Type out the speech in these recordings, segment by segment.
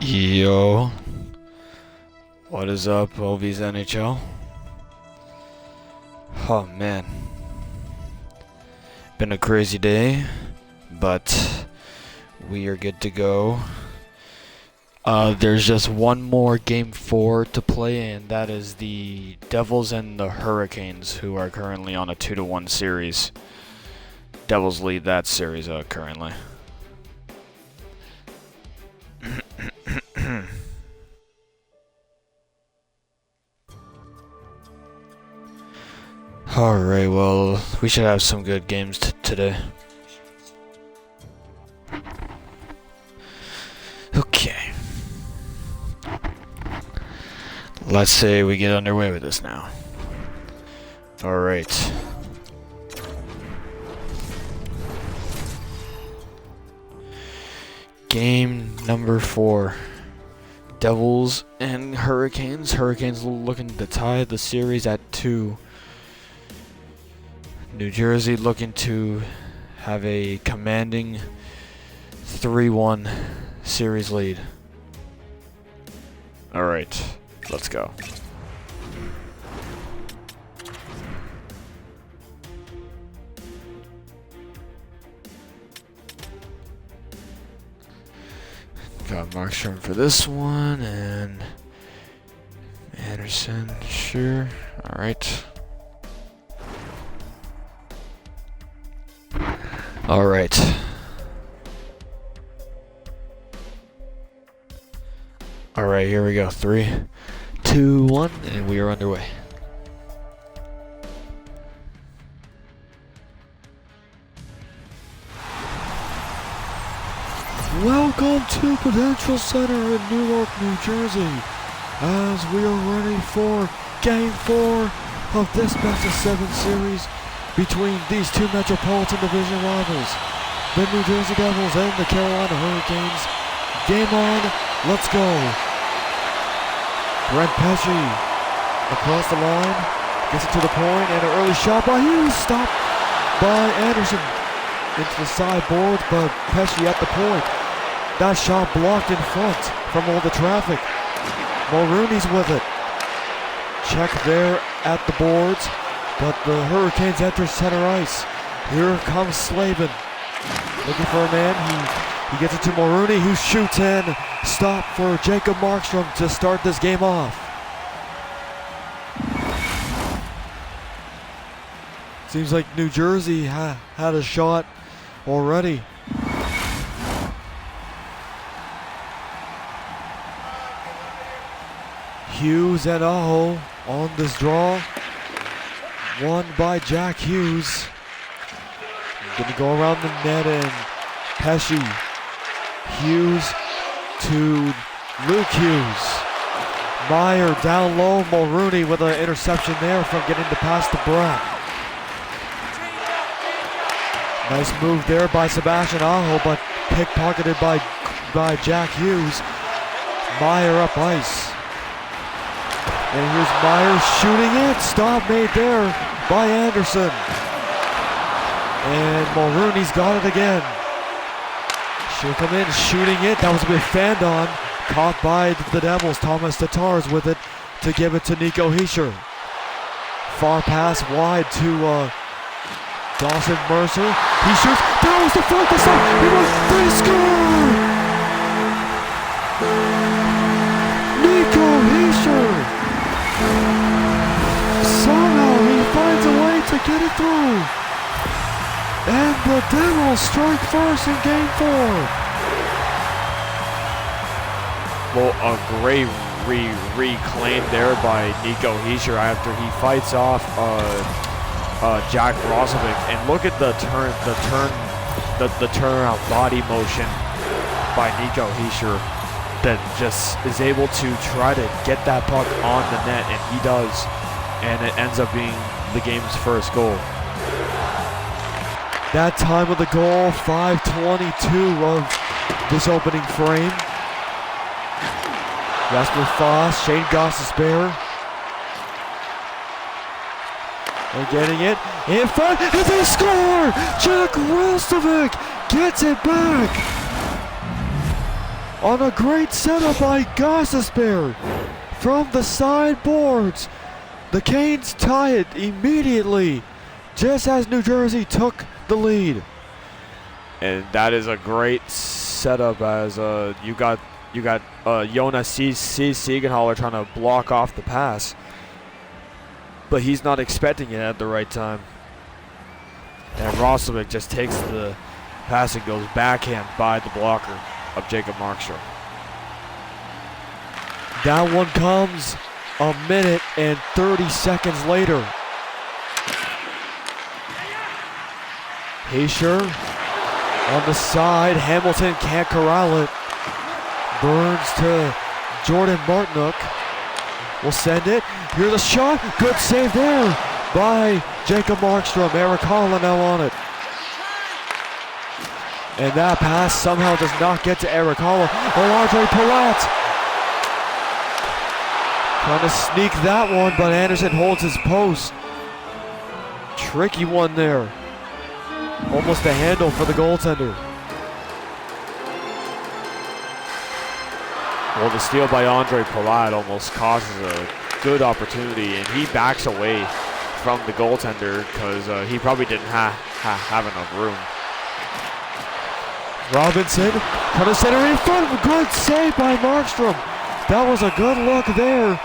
Yo, what is up, OV's NHL? Oh man, been a crazy day, but we are good to go. There's just one more game 4 to play, and that is the Devils and the Hurricanes, who are currently on a 2-1 series. Devils lead that series currently. Alright, well, we should have some good games today. Okay. Let's say we get underway with this now. Alright. Game number 4. Devils and Hurricanes. Hurricanes looking to tie the series at 2. New Jersey looking to have a commanding 3-1 series lead. Alright, let's go. Got Markstrom for this one, and Anderson, sure. Alright. Alright. Alright, here we go. 3, 2, 1, and we are underway. Welcome to Prudential Center in Newark, New Jersey, as we are ready for Game 4 of this best of 7 series between these two Metropolitan Division rivals, the New Jersey Devils and the Carolina Hurricanes. Game on, let's go. Brent Pesce across the line, gets it to the point, and an early shot by Hughes, stopped by Anderson into the sideboards, but Pesce at the point. That shot blocked in front from all the traffic. Mulrooney's with it. Check there at the boards, but the Hurricanes enter center ice. Here comes Slavin, looking for a man. He gets it to Mulrooney, who shoots in. Stop for Jacob Markstrom to start this game off. Seems like New Jersey had a shot already. Hughes and Aho on this draw. Won by Jack Hughes. Gonna go around the net, and Pesce. Hughes to Luke Hughes. Meyer down low. Mulrooney with an interception there from getting to pass to Brett. Nice move there by Sebastian Aho, but pickpocketed by Jack Hughes. Meyer up ice. And here's Meyer shooting it. Stop made there by Anderson. And Mulrooney's got it again. She'll come in shooting it. That was a bit fanned on. Caught by the Devils. Thomas Tatar's with it to give it to Nico Hischier. Far pass wide to Dawson Mercer. He shoots. That was the focus. They score! Nico Hischier. Somehow he finds a way to get it through. And the Devils strike first in Game 4. Well, a great reclaim there by Nico Hischier after he fights off Jack Rozovic. And look at the turnaround body motion by Nico Hischier that just is able to try to get that puck on the net, and he does, and it ends up being the game's first goal. That time of the goal, 5:22 of this opening frame. Jasper Foss, Shane Gostisbehere. They're getting it in front, and they score! Jack Rostovic gets it back! on a great setup by Gossesbear from the sideboards. The Canes tie it immediately, just as New Jersey took the lead. And that is a great setup, as you got Jonas Siegenthaler trying to block off the pass, but he's not expecting it at the right time. And Roslovic just takes the pass and goes backhand by the blocker of Jacob Markstrom. That one comes a minute and 30 seconds later. Haysher on the side. Hamilton can't corral it. Burns to Jordan Martinook. Will send it. Here's a shot. Good save there by Jacob Markstrom. Eric Holla now on it. And that pass somehow does not get to Eric Holla. Andre Palat trying to sneak that one, but Anderson holds his post. Tricky one there. Almost a handle for the goaltender. Well, the steal by Andre Palat almost causes a good opportunity, and he backs away from the goaltender because he probably didn't have enough room. Robinson trying to center in front. Good save by Markstrom. That was a good look there.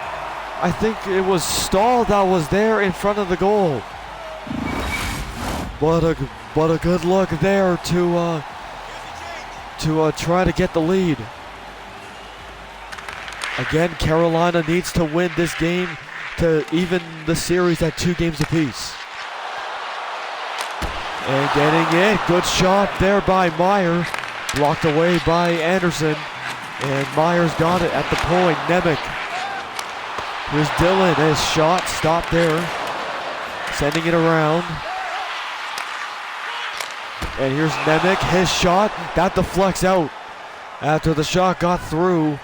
I think it was Stahl that was there in front of the goal. What a good look there to try to get the lead. Again, Carolina needs to win this game to even the series at 2 games apiece. And getting it, good shot there by Meyer, blocked away by Anderson, and Meyer's got it at the point. Nemec. Here's Dillon, his shot stopped there, sending it around. And here's Nemec, his shot, that deflects out after the shot got through,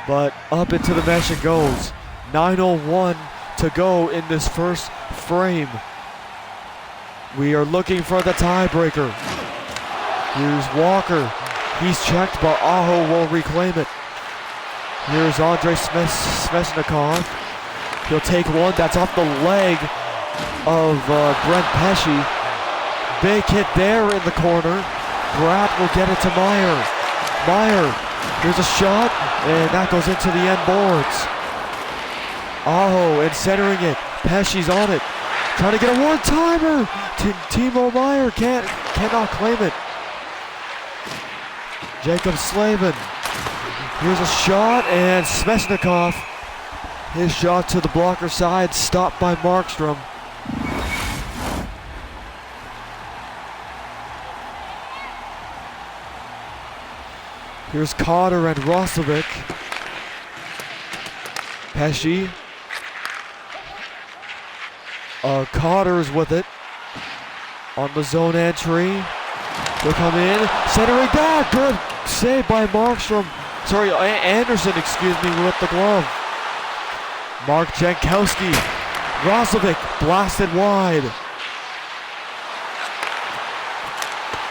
but up into the mesh it goes. 9:01 to go in this first frame. We are looking for the tiebreaker. Here's Walker, he's checked, but Aho will reclaim it. Here's Andrei Svechnikov. He'll take one, that's off the leg of Brent Pesce. Big hit there in the corner. Bratt will get it to Meyer. Meyer, here's a shot, and that goes into the end boards. Aho and centering it. Pesce's on it. Trying to get a one-timer. Timo Meyer cannot claim it. Jacob Slavin. Here's a shot, and Svechnikov. His shot to the blocker side, stopped by Markstrom. Here's Cotter and Roslovic. Pesce. Cotter's with it on the zone entry. They'll come in, centering that. Good save by Markstrom. Sorry, Anderson, excuse me, with the glove. Mark Jankowski. Roslovic blasted wide.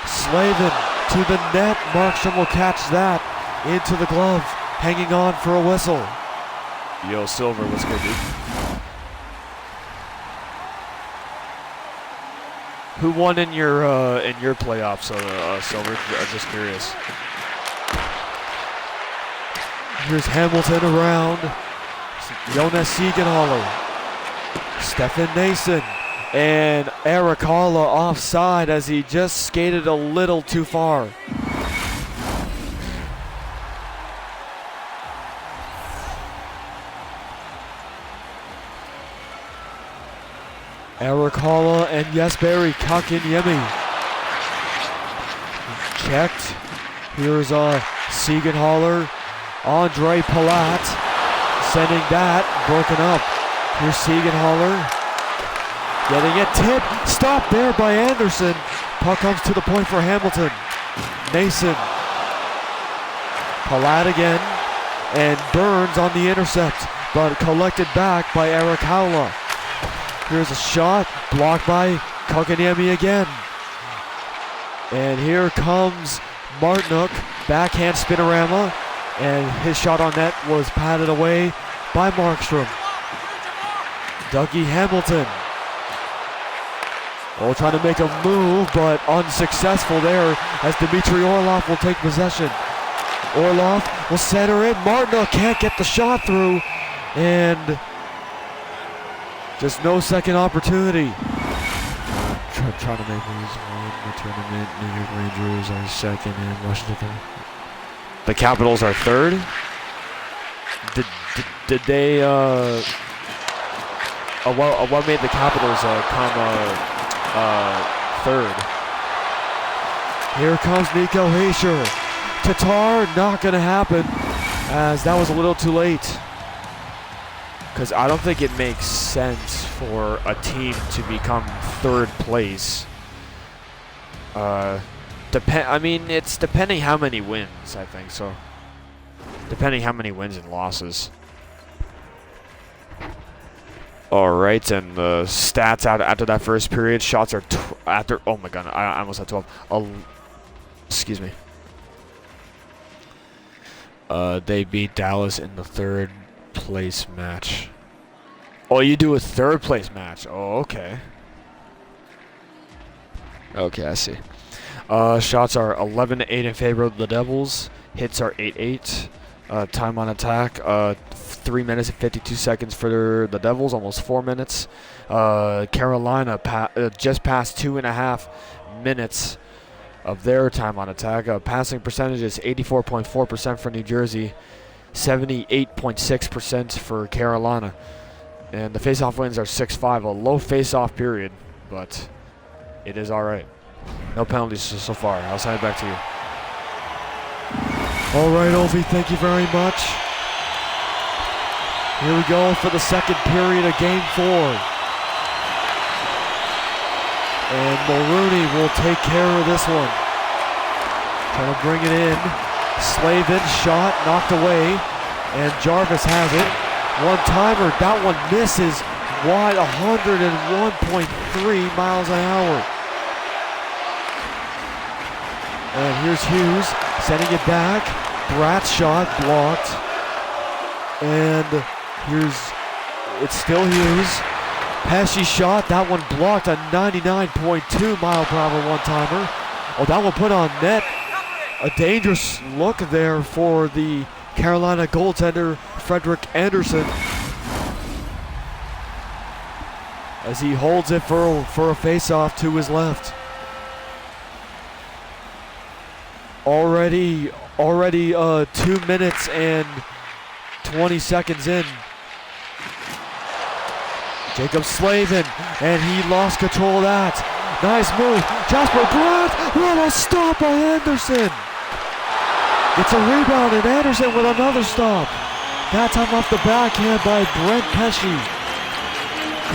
Slavin to the net. Markstrom will catch that into the glove, hanging on for a whistle. Yo, Silver, what's good, dude? Who won in your playoffs, Silver? I'm just curious. Here's Hamilton around. Jonas Siegenthaler. Stefan Nason. And Eric Holla offside as he just skated a little too far. Eric Holla and Jesperi Kakiniemi. Checked. Here's Siegenthaler. Andre Palat sending that, broken up. Here's Siegenthaler. Getting it tipped. Stopped there by Anderson. Puck comes to the point for Hamilton. Nason. Palat again. And Burns on the intercept, but collected back by Eric Holla. Here's a shot, blocked by Kakiniemi again. And here comes Martinook, backhand spinorama. And his shot on net was patted away by Markstrom. Dougie Hamilton. Trying to make a move, but unsuccessful there as Dmitry Orlov will take possession. Orlov will center it. Martinook can't get the shot through. And just no second opportunity. Trying to make moves. The tournament. New York Rangers are second and Washington third. The Capitals are third. Did they? What made the Capitals come third? Here comes Nico Hischier. Tatar, not gonna happen, as that was a little too late. Because I don't think it makes sense for a team to become third place. I mean, it's depending how many wins, I think, so. Depending how many wins and losses. Alright, and the stats after that first period, shots are, oh my god, I almost had 12. Excuse me. They beat Dallas in the third place match. Oh, you do a third place match. Oh, okay. Okay, I see. Shots are 11-8 in favor of the Devils. Hits are 8-8. Time on attack, 3 minutes and 52 seconds for the Devils, almost 4 minutes. Carolina just passed 2.5 minutes of their time on attack. Passing percentage is 84.4% for New Jersey, 78.6% for Carolina. And the face-off wins are 6-5, a low face-off period, but it is all right. No penalties so far. I'll send it back to you. All right, Ovi, thank you very much. Here we go for the second period of Game 4. And Mulrooney will take care of this one. Trying to bring it in. Slavin, shot, knocked away. And Jarvis has it. One-timer, that one misses wide, 101.3 miles an hour. And here's Hughes, sending it back. Bratt's shot blocked. And it's still Hughes. Pesci's shot, that one blocked, a 99.2 mile per hour one-timer. Oh, that one put on net. A dangerous look there for the Carolina goaltender, Frederik Andersen, as he holds it for a face-off to his left. Already 2 minutes and 20 seconds in. Jacob Slavin, and he lost control of that. Nice move. Jasper Bratt, what a stop by Andersen. Gets a rebound, and Andersen with another stop. That time off the backhand by Brent Pesce.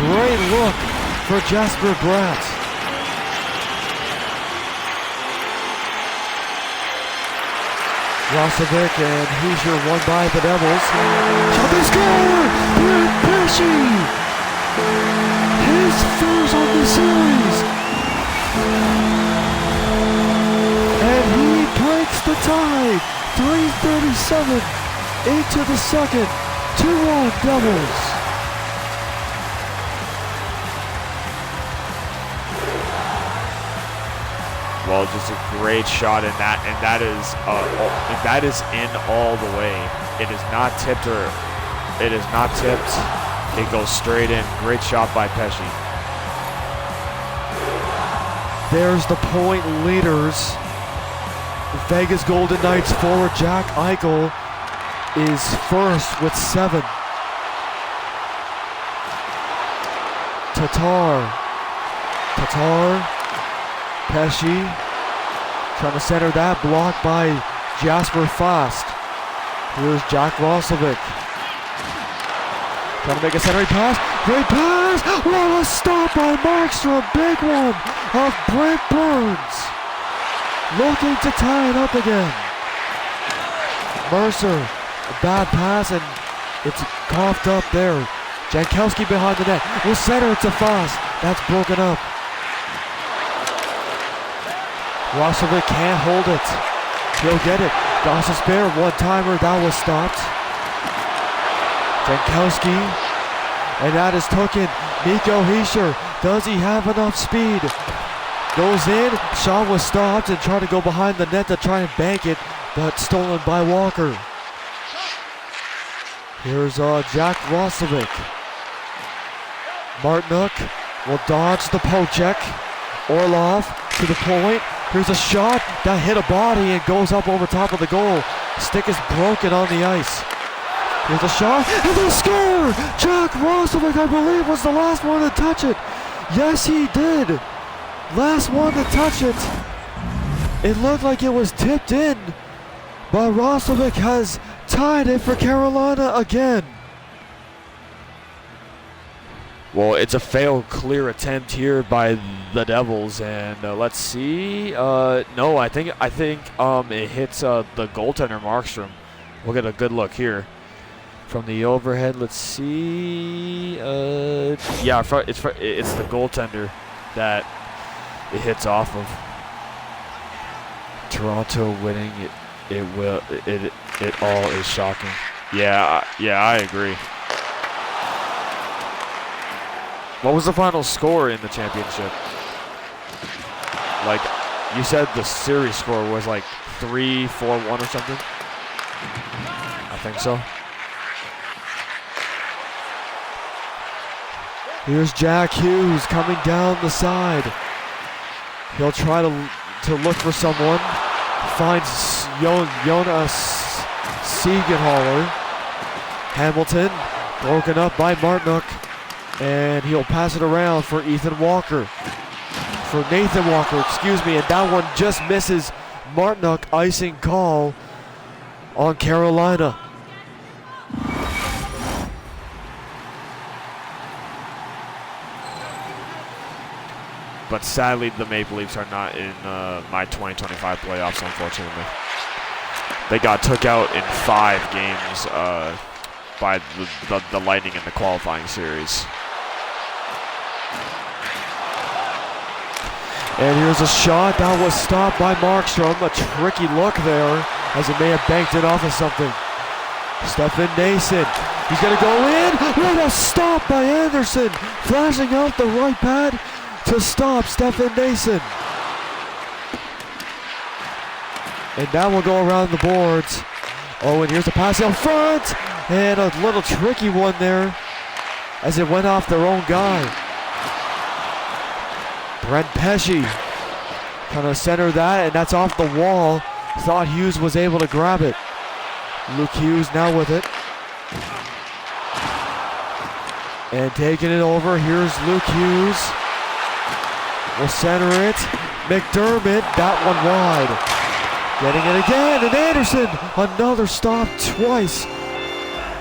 Great look for Jasper Bratt. Rosovic and Hischier won by the Devils. Shot to score! Brent Pesce! His first on the series! And he breaks the tie! 3:37 into the second. 2-1 Devils. Well, just a great shot in that, and that is in all the way. It is not tipped. It goes straight in. Great shot by Pesce. There's the point leaders. Vegas Golden Knights forward Jack Eichel is first with 7. Tatar, Pesce, trying to center that, blocked by Jasper Fast. Here's Jack Rosovic. Trying to make a centering pass. Great pass! What a stop by Markstrom! Big one of Brent Burns. Looking to tie it up again. Mercer, a bad pass, and it's coughed up there. Jankowski behind the net. Will center it to Fast. That's broken up. Rosovic can't hold it. He'll get it. Goss's spare one-timer, that was stopped. Jankowski, and that is taken. Nico Heischer, does he have enough speed? Goes in, shot was stopped and tried to go behind the net to try and bank it, but stolen by Walker. Here's Jack Roslovic. Martinuk will dodge the poke check. Orlov to the point. Here's a shot that hit a body and goes up over top of the goal. Stick is broken on the ice. Here's a shot and they score! Jack Roslovic, I believe, was the last one to touch it. Yes, he did. Last one to touch it. It looked like it was tipped in, but Roslovic has tied it for Carolina again. Well, it's a failed clear attempt here by the Devils, and let's see. No, I think it hits the goaltender Markstrom. We'll get a good look here from the overhead. Let's see. Yeah, it's the goaltender that it hits off of. Toronto winning it all is shocking. Yeah, I agree. What was the final score in the championship? Like, you said the series score was like 3-4-1 or something? I think so. Here's Jack Hughes coming down the side. He'll try to look for someone. Finds Jonas Siegenthaler. Hamilton broken up by Martinuk. And he'll pass it around for Nathan Walker, excuse me, and that one just misses. Martinuk icing call on Carolina. But sadly, the Maple Leafs are not in my 2025 playoffs, unfortunately. They got took out in 5 games by the Lightning in the qualifying series. And here's a shot that was stopped by Markstrom. A tricky look there, as it may have banked it off of something. Stefan Nason, he's gonna go in. What a stop by Anderson, flashing out the right pad to stop Stefan Nason. And that will go around the boards. Oh, and here's a pass out front, and a little tricky one there, as it went off their own guy. Brent Pesce kind of center that, and that's off the wall. Thought Hughes was able to grab it. Luke Hughes now with it. And taking it over, here's Luke Hughes. Will center it. McDermott, that one wide. Getting it again, and Anderson, another stop twice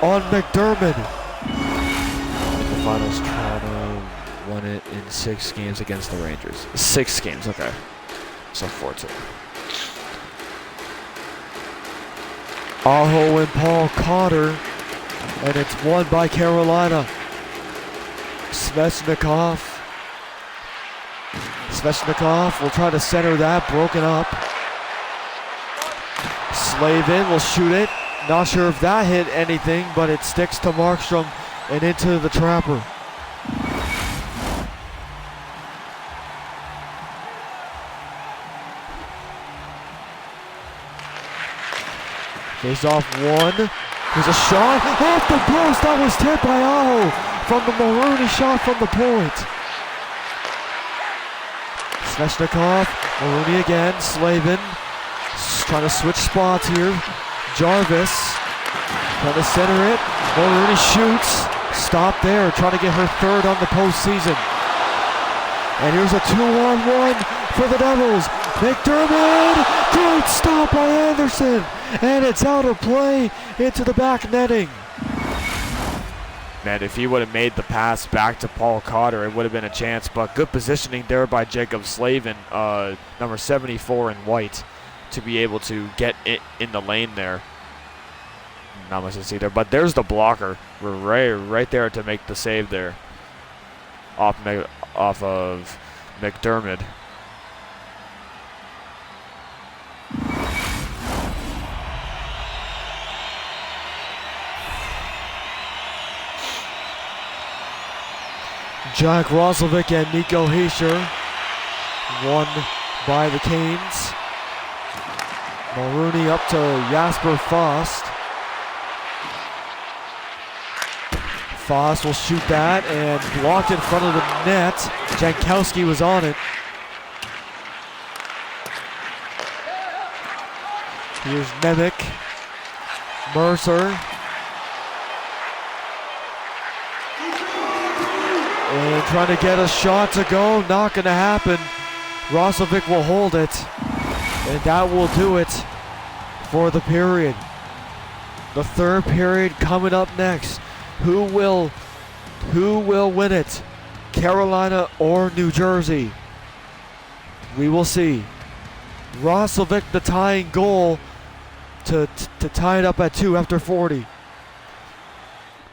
on McDermott. In the finals, Toronto won it in 6 games against the Rangers. 6 games, okay. So 4-2. Aho and Paul Cotter, and it's won by Carolina. Svechnikov will try to center that, broken up. Slavin will shoot it. Not sure if that hit anything, but it sticks to Markstrom and into the trapper. Face off one. There's a shot off the post. That was tipped by Aho from the Maroney shot from the point. Svechnikov, Maroney again, Slavin. Trying to switch spots here. Jarvis trying to center it. Maroney shoots. Stop there. Trying to get her 3rd on the postseason. And here's a 2-on-1 for the Devils. McDermott, great stop by Anderson, and it's out of play into the back netting. Man, if he would have made the pass back to Paul Cotter, it would have been a chance, but good positioning there by Jacob Slavin, number 74 in white, to be able to get it in the lane there. Not much to see there, but there's the blocker. We're right there to make the save there off of McDermott. Jack Roslovic and Nico Heischer won by the Canes. Mulrooney up to Jasper Faust. Faust will shoot that and blocked in front of the net. Jankowski was on it. Here's Nemec. Mercer. And trying to get a shot to go. Not going to happen. Roslovic will hold it. And that will do it for the period. The third period coming up next. Who will win it? Carolina or New Jersey? We will see. Roslovic the tying goal to tie it up at 2 after 40.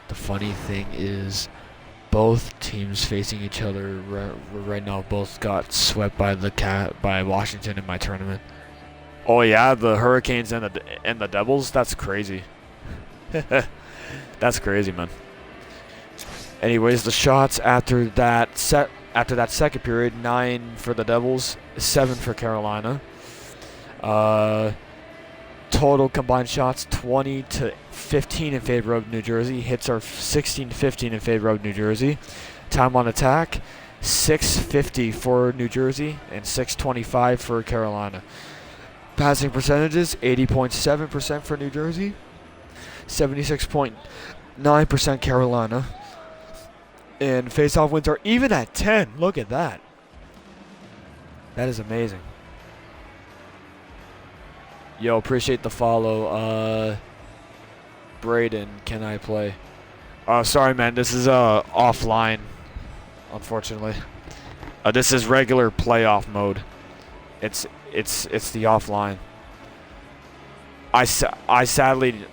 The funny thing is, both teams facing each other right now both got swept by Washington in my tournament. Oh yeah, the Hurricanes and the Devils. That's crazy. That's crazy, man. Anyways, the shots after that second period: 9 for the Devils, 7 for Carolina. Total combined shots 20-15 in favor of New Jersey. Hits are 16-15 in favor of New Jersey. Time on attack 6:50 for New Jersey and 6:25 for Carolina. Passing percentages 80.7% for New Jersey, 76.9% Carolina. And face-off wins are even at 10. Look at that. That is amazing. Yo, appreciate the follow. Braden, can I play? Sorry, man. This is offline, unfortunately. This is regular playoff mode. It's the offline. I sadly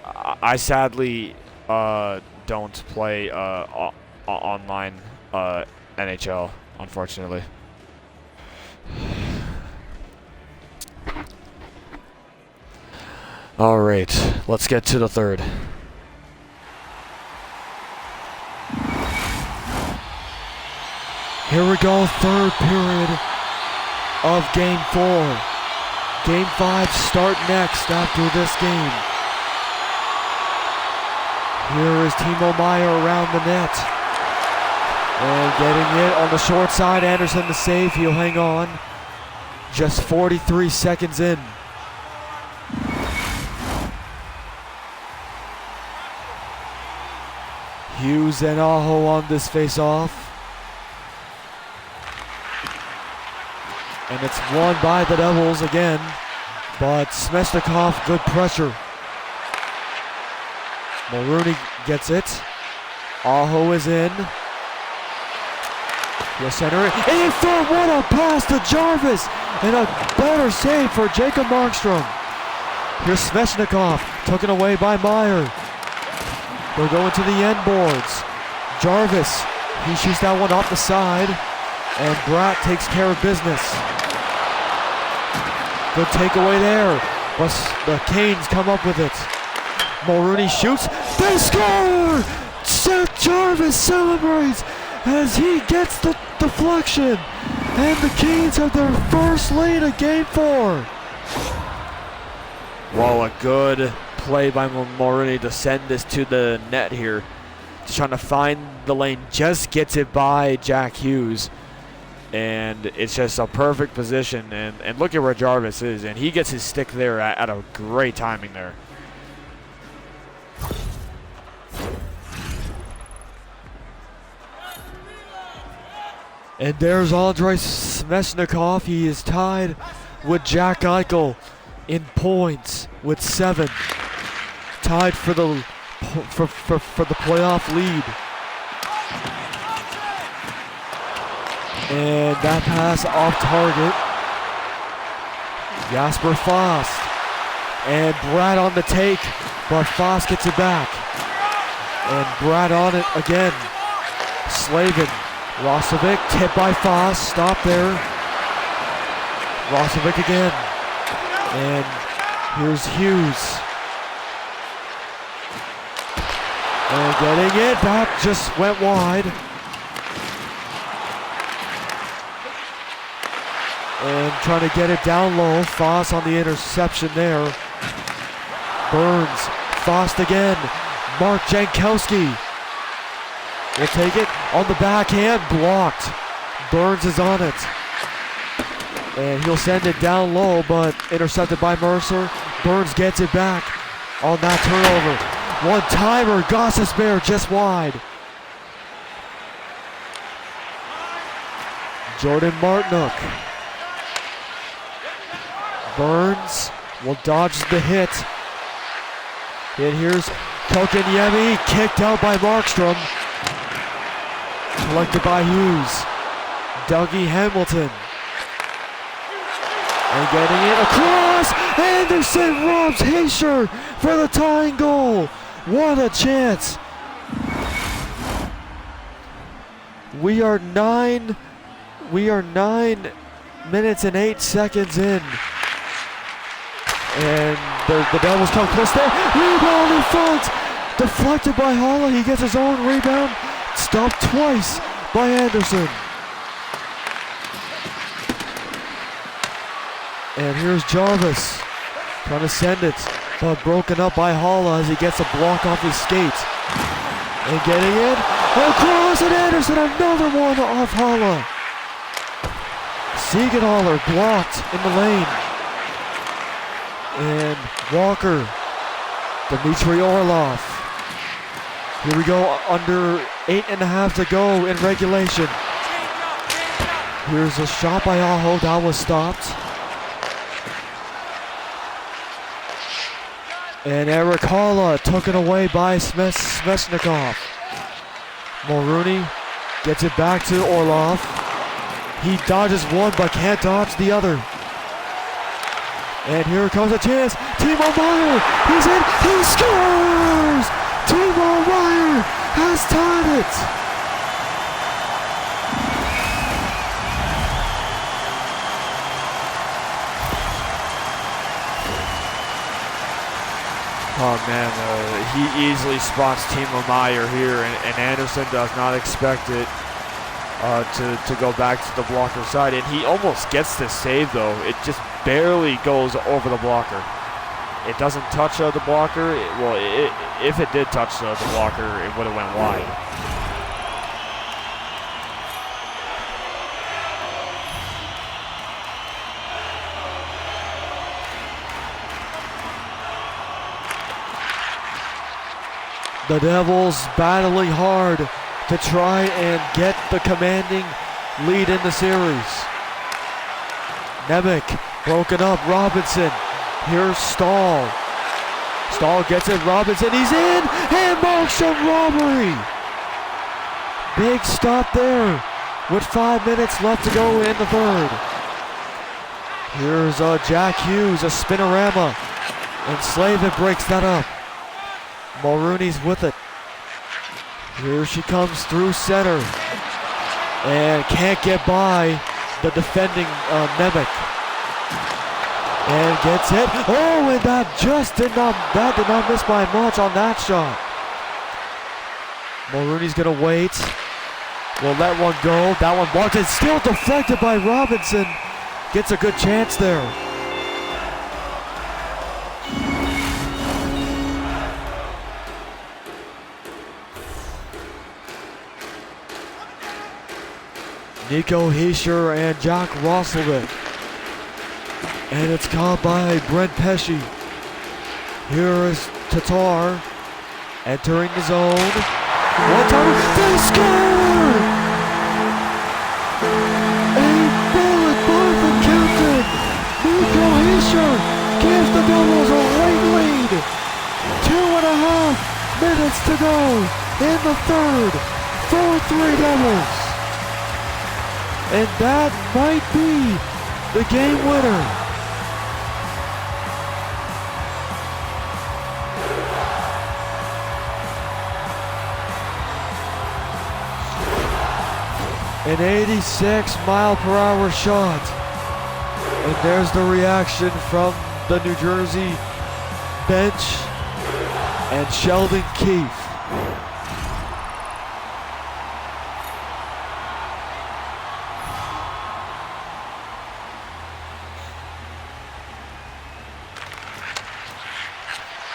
don't play online NHL, unfortunately. All right, let's get to the third. Here we go, third period of Game 4. Game 5 start next after this game. Here is Timo Meyer around the net. And getting it on the short side, Anderson the save, he'll hang on. Just 43 seconds in. Hughes and Aho on this face-off. And it's won by the Devils again, but Svechnikov, good pressure. Mulrooney gets it. Aho is in. He'll center it. In front, what a pass to Jarvis! And a better save for Jacob Markstrom. Here's Svechnikov, taken away by Meyer. They're going to the end boards. Jarvis, he shoots that one off the side. And Bratt takes care of business. Good takeaway there. But the Canes come up with it. Mulrooney shoots. They score! Seth Jarvis celebrates as he gets the deflection. And the Canes have their first lead of Game 4. Well, a good play by Mulrooney to send this to the net here. Just trying to find the lane. Just gets it by Jack Hughes. And it's just a perfect position. And look at where Jarvis is. And he gets his stick there at a great timing there. And there's Andrei Svechnikov. He is tied with Jack Eichel in points with 7. Tied for the playoff lead. And that pass off target. Jasper Faust. And Brad on the take, but Faust gets it back. And Brad on it again. Slavin. Roslovic, tipped by Faust. Stop there. Roslovic again. And here's Hughes. And getting it, that just went wide. And trying to get it down low. Foss on the interception there. Burns. Foss again. Mark Jankowski will take it on the backhand. Blocked. Burns is on it. And he'll send it down low, but intercepted by Mercer. Burns gets it back on that turnover. One-timer. Gossesbear just wide. Jordan Martinook. Burns will dodge the hit. And here's Kokanyemi, kicked out by Markstrom. Collected by Hughes. Dougie Hamilton. And getting it across. Anderson robs Haysher for the tying goal. What a chance. We are 9 minutes and 8 seconds in. And the Devils come close there. Rebound in front. Deflected by Holla. He gets his own rebound. Stopped twice by Anderson. And here's Jarvis. Trying to send it. But broken up by Holla as he gets a block off his skate. And getting in. Across and Anderson. Another one off Holla. Siegenthaler blocked in the lane. And Walker, Dmitry Orlov. Here we go, under 8.5 to go in regulation. Here's a shot by Aho, that was stopped. And Eric Holla taken away by Smeshnikov. Mulrooney gets it back to Orlov. He dodges one but can't dodge the other. And here comes a chance. Timo Meyer, he's in, he scores! Timo Meyer has tied it! Oh man, he easily spots Timo Meyer here, and Anderson does not expect it to go back to the blocker side. And he almost gets the save though. It just barely goes over the blocker. It doesn't touch the blocker. If it did touch the blocker, it would have went wide. The Devils battling hard to try and get the commanding lead in the series. Nemec broken up. Robinson. Here's Stahl. Stahl gets it. Robinson. He's in. And Markstrom robbery. Big stop there with 5 minutes left to go in the third. Here's Jack Hughes, a spinorama. And Slavin breaks that up. Mulrooney's with it. Here she comes through center. And can't get by the defending Nemec. And gets it. Oh, and that did not miss by much on that shot. Mulrooney's gonna wait. Will let one go. That one blocked. It's still deflected by Robinson. Gets a good chance there. Nico Heischer and Jack Rosselvik. And it's caught by Brent Pesce. Here is Tatar entering the zone. One time, they score! A bullet ball from captain Nico Heischer gives the Devils a late lead. 2.5 minutes to go in the third. 4-3 Devils. And that might be the game winner. An 86-mile-per-hour shot. And there's the reaction from the New Jersey bench and Sheldon Keefe.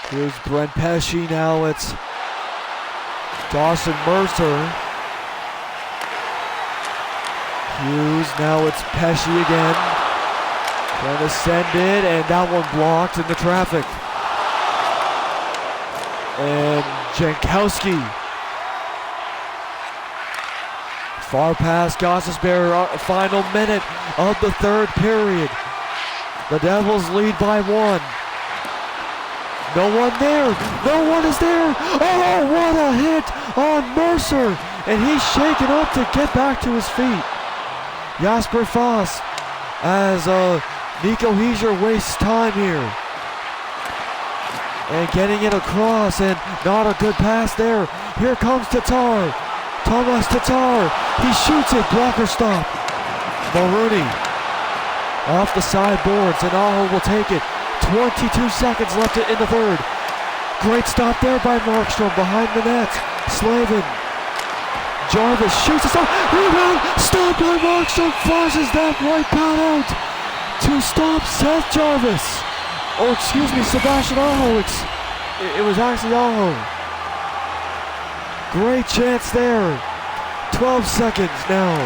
Here's Brent Pesci. Now it's Dawson Mercer. Hughes. Now it's Pesci again. Trying to send it, and that one blocked in the traffic. And Jankowski. Far past Gostisbehere, final minute of the third period. The Devils lead by 1. No one there. No one is there. Oh, what a hit on Mercer. And he's shaken up to get back to his feet. Jasper Foss as Nico Heiser wastes time here. And getting it across, and not a good pass there. Here comes Tatar. Thomas Tatar. He shoots it. Blocker stop. Mulrooney off the sideboards, and Aho will take it. 22 seconds left in the third. Great stop there by Markstrom behind the net. Slavin. Jarvis shoots it. Rebound. Stop by Markstrom. Flashes that right pad out to stop Seth Jarvis. Oh, excuse me, Sebastian Aho. It was actually Aho. Great chance there. 12 seconds now.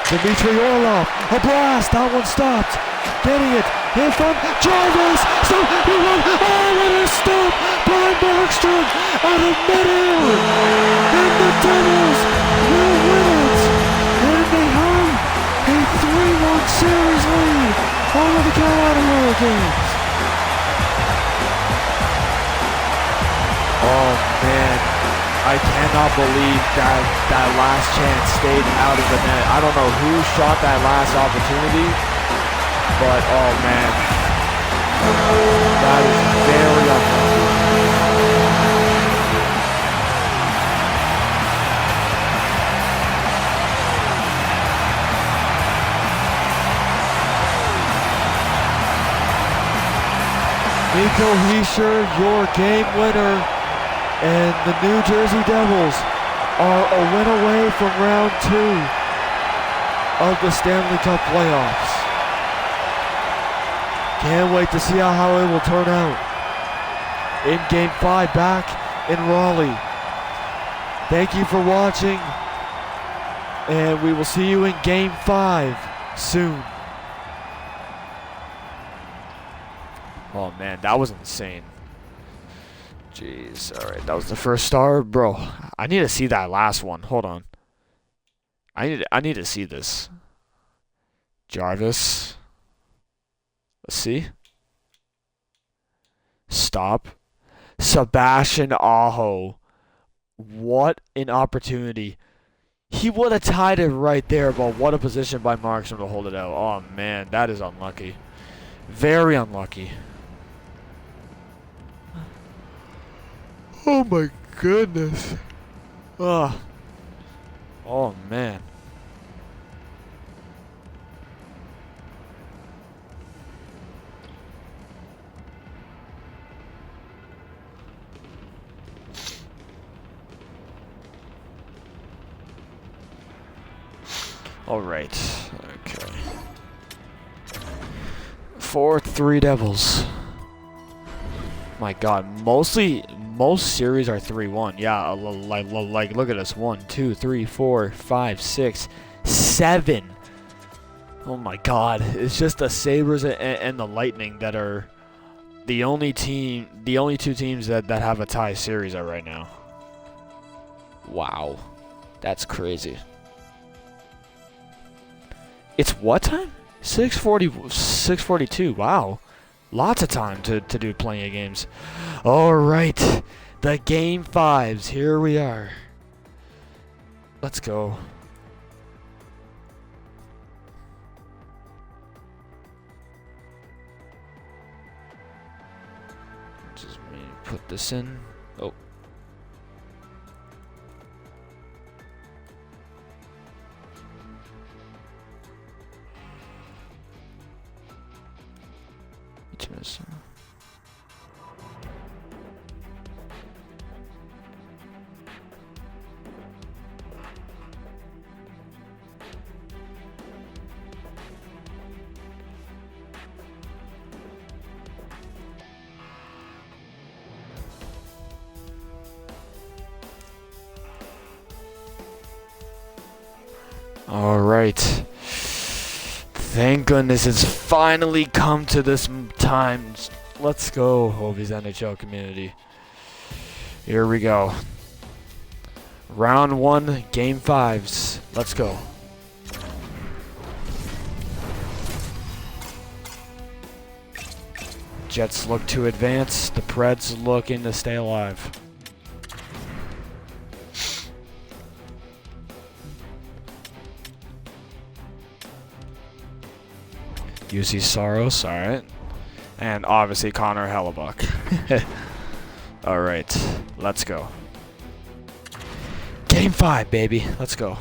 Dmitry Orlov. A blast. That one stopped. Getting it. In front. Jarvis. Stop. He won. Oh, what a stop by Markstrom out of midair. And the Devils will win it. And they have a 3-1 series lead over the Carolina Hurricanes. Oh man, I cannot believe that last chance stayed out of the net. I don't know who shot that last opportunity, but oh man, that is very unlucky. Nico Heiser, your game winner, and the New Jersey Devils are a win away from round 2 of the Stanley Cup playoffs. Can't wait to see how it will turn out in Game 5 back in Raleigh. Thank you for watching, and we will see you in Game 5 soon. Oh man, that was insane. Jeez, alright, that was the first star. Bro, I need to see that last one. Hold on. I need to see this. Jarvis. Let's see. Stop. Sebastian Aho. What an opportunity. He would have tied it right there, but what a position by Markstrom to hold it out. Oh man, that is unlucky. Very unlucky. Oh my goodness. Oh man. All right. Okay. 4-3 Devils. My God, most series are 3-1. Yeah, like look at us. 1, 2, 3, 4, 5, 6, 7. Oh my God, it's just the Sabres and the Lightning that are the only two teams that have a tie series right now. Wow, that's crazy. It's what time? 6:42. Wow. Lots of time to do plenty of games. All right, the Game 5s. Here we are. Let's go. Just put this in. Oh. All right. Thank goodness it's finally come to this time. Let's go, Hovies NHL community. Here we go. Round 1, Game 5s. Let's go. Jets look to advance. The Preds looking to stay alive. UC Saros, alright. And obviously Connor Hellebuck. Alright, let's go. Game 5, baby. Let's go.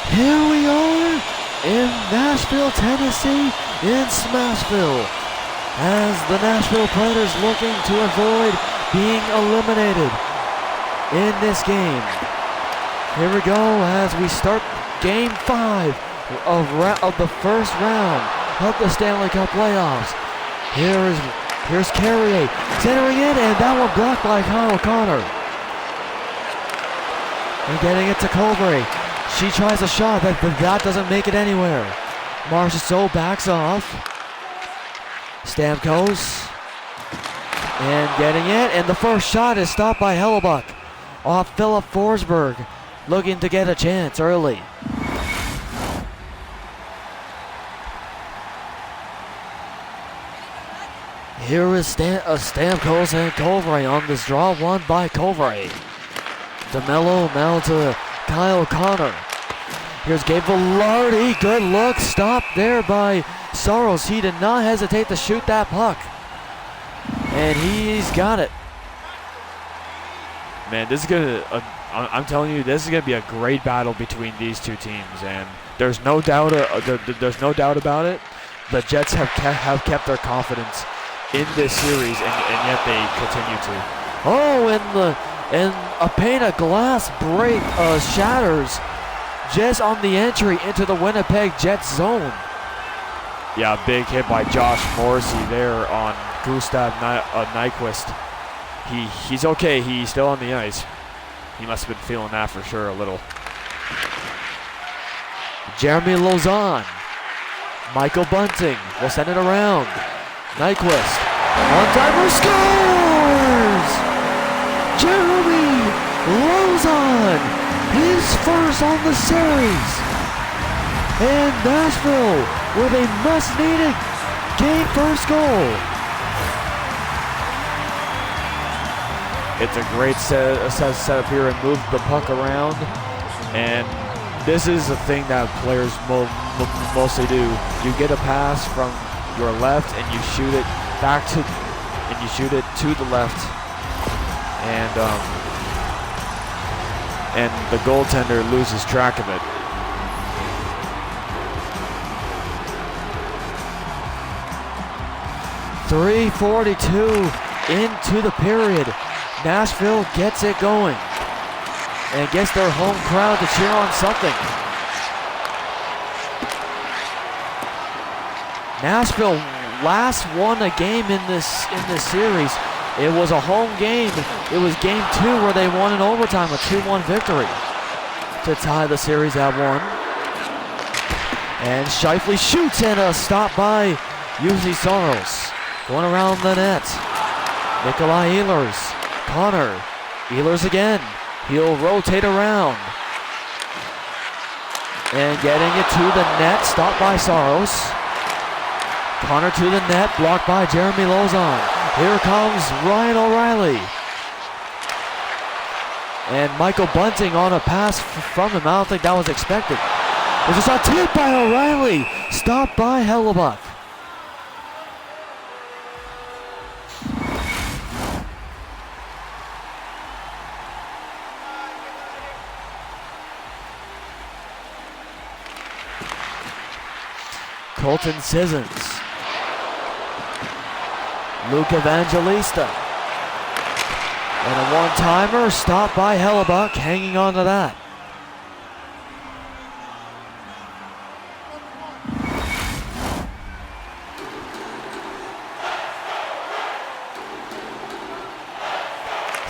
Here we are in Nashville, Tennessee, in Smashville, as the Nashville Predators looking to avoid being eliminated in this game. Here we go as we start Game 5 of the first round of the Stanley Cup playoffs. Here's Carrier centering it, and that one blocked by Kyle O'Connor. And getting it to Colbury. She tries a shot, but that doesn't make it anywhere. Marchessault backs off. Stamkos. And getting it, and the first shot is stopped by Hellebuck. Off Philip Forsberg, looking to get a chance early. Here is Stamkos and Colbury on this draw, won by Colbury. DeMello now to Kyle O'Connor. Here's Gabe Velarde. Good look. Stopped there by Saros. He did not hesitate to shoot that puck. And he's got it. Man, this is I'm telling you, this is gonna be a great battle between these two teams, and there's no doubt. There's no doubt about it. The Jets have kept their confidence in this series, and yet they continue to. Oh, and a pane of glass break shatters just on the entry into the Winnipeg Jets zone. Yeah, big hit by Josh Morrissey there on Gustav Nyquist. He's okay. He's still on the ice. He must have been feeling that for sure a little. Jeremy Lauzon. Michael Bunting will send it around. Nyquist. One-timer scores! Jeremy Lauzon, his first on the series. And Nashville with a much-needed game first goal. It's a great setup here and move the puck around. And this is the thing that players mostly do. You get a pass from your left and you shoot it back to, and you shoot it to the left. And the goaltender loses track of it. .342 into the period. Nashville gets it going and gets their home crowd to cheer on something. Nashville last won a game in this series. It was a home game. It was game 2 where they won in overtime, a 2-1 victory to tie the series at 1. And Scheifele shoots, and a stop by UC Saros. Going around the net. Nikolai Ehlers. Connor. Ehlers again. He'll rotate around. And getting it to the net. Stopped by Saros. Connor to the net. Blocked by Jeremy Lauzon. Here comes Ryan O'Reilly. And Michael Bunting on a pass from him. I don't think that was expected. There's a shot tipped by O'Reilly. Stopped by Hellebuck. Colton Sissons. Luke Evangelista. And a one-timer stopped by Hellebuck, hanging on to that.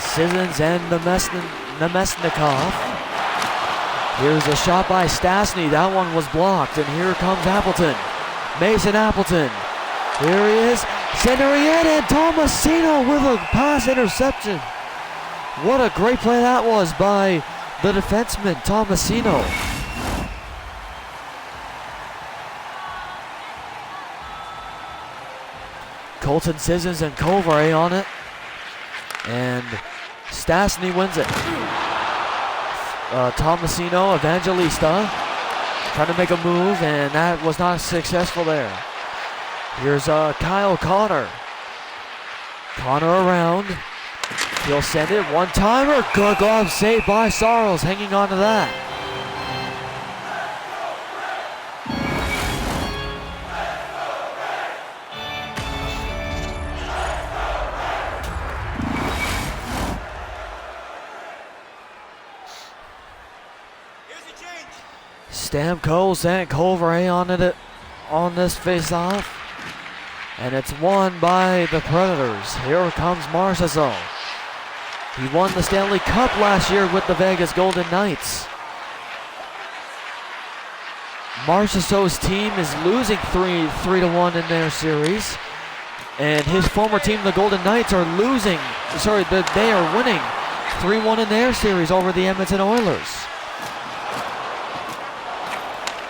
Sissons and Nemesnikov. Here's a shot by Stastny. That one was blocked. And here comes Appleton. Mason Appleton. Here he is. Center in, and Tomasino with a pass interception. What a great play that was by the defenseman, Tomasino. Colton Sissons and Kovare on it. And Stastny wins it. Tomasino, Evangelista, trying to make a move, and that was not successful there. Here's Kyle Connor. Connor around. He'll send it. One-timer. Good glove saved by Saros, hanging on to that. Stamkos and Kovare on this face-off. And it's won by the Predators. Here comes Marchessault. He won the Stanley Cup last year with the Vegas Golden Knights. Marchessault's team is losing 3-1 in their series. And his former team, the Golden Knights, are losing. They are winning 3-1 in their series over the Edmonton Oilers.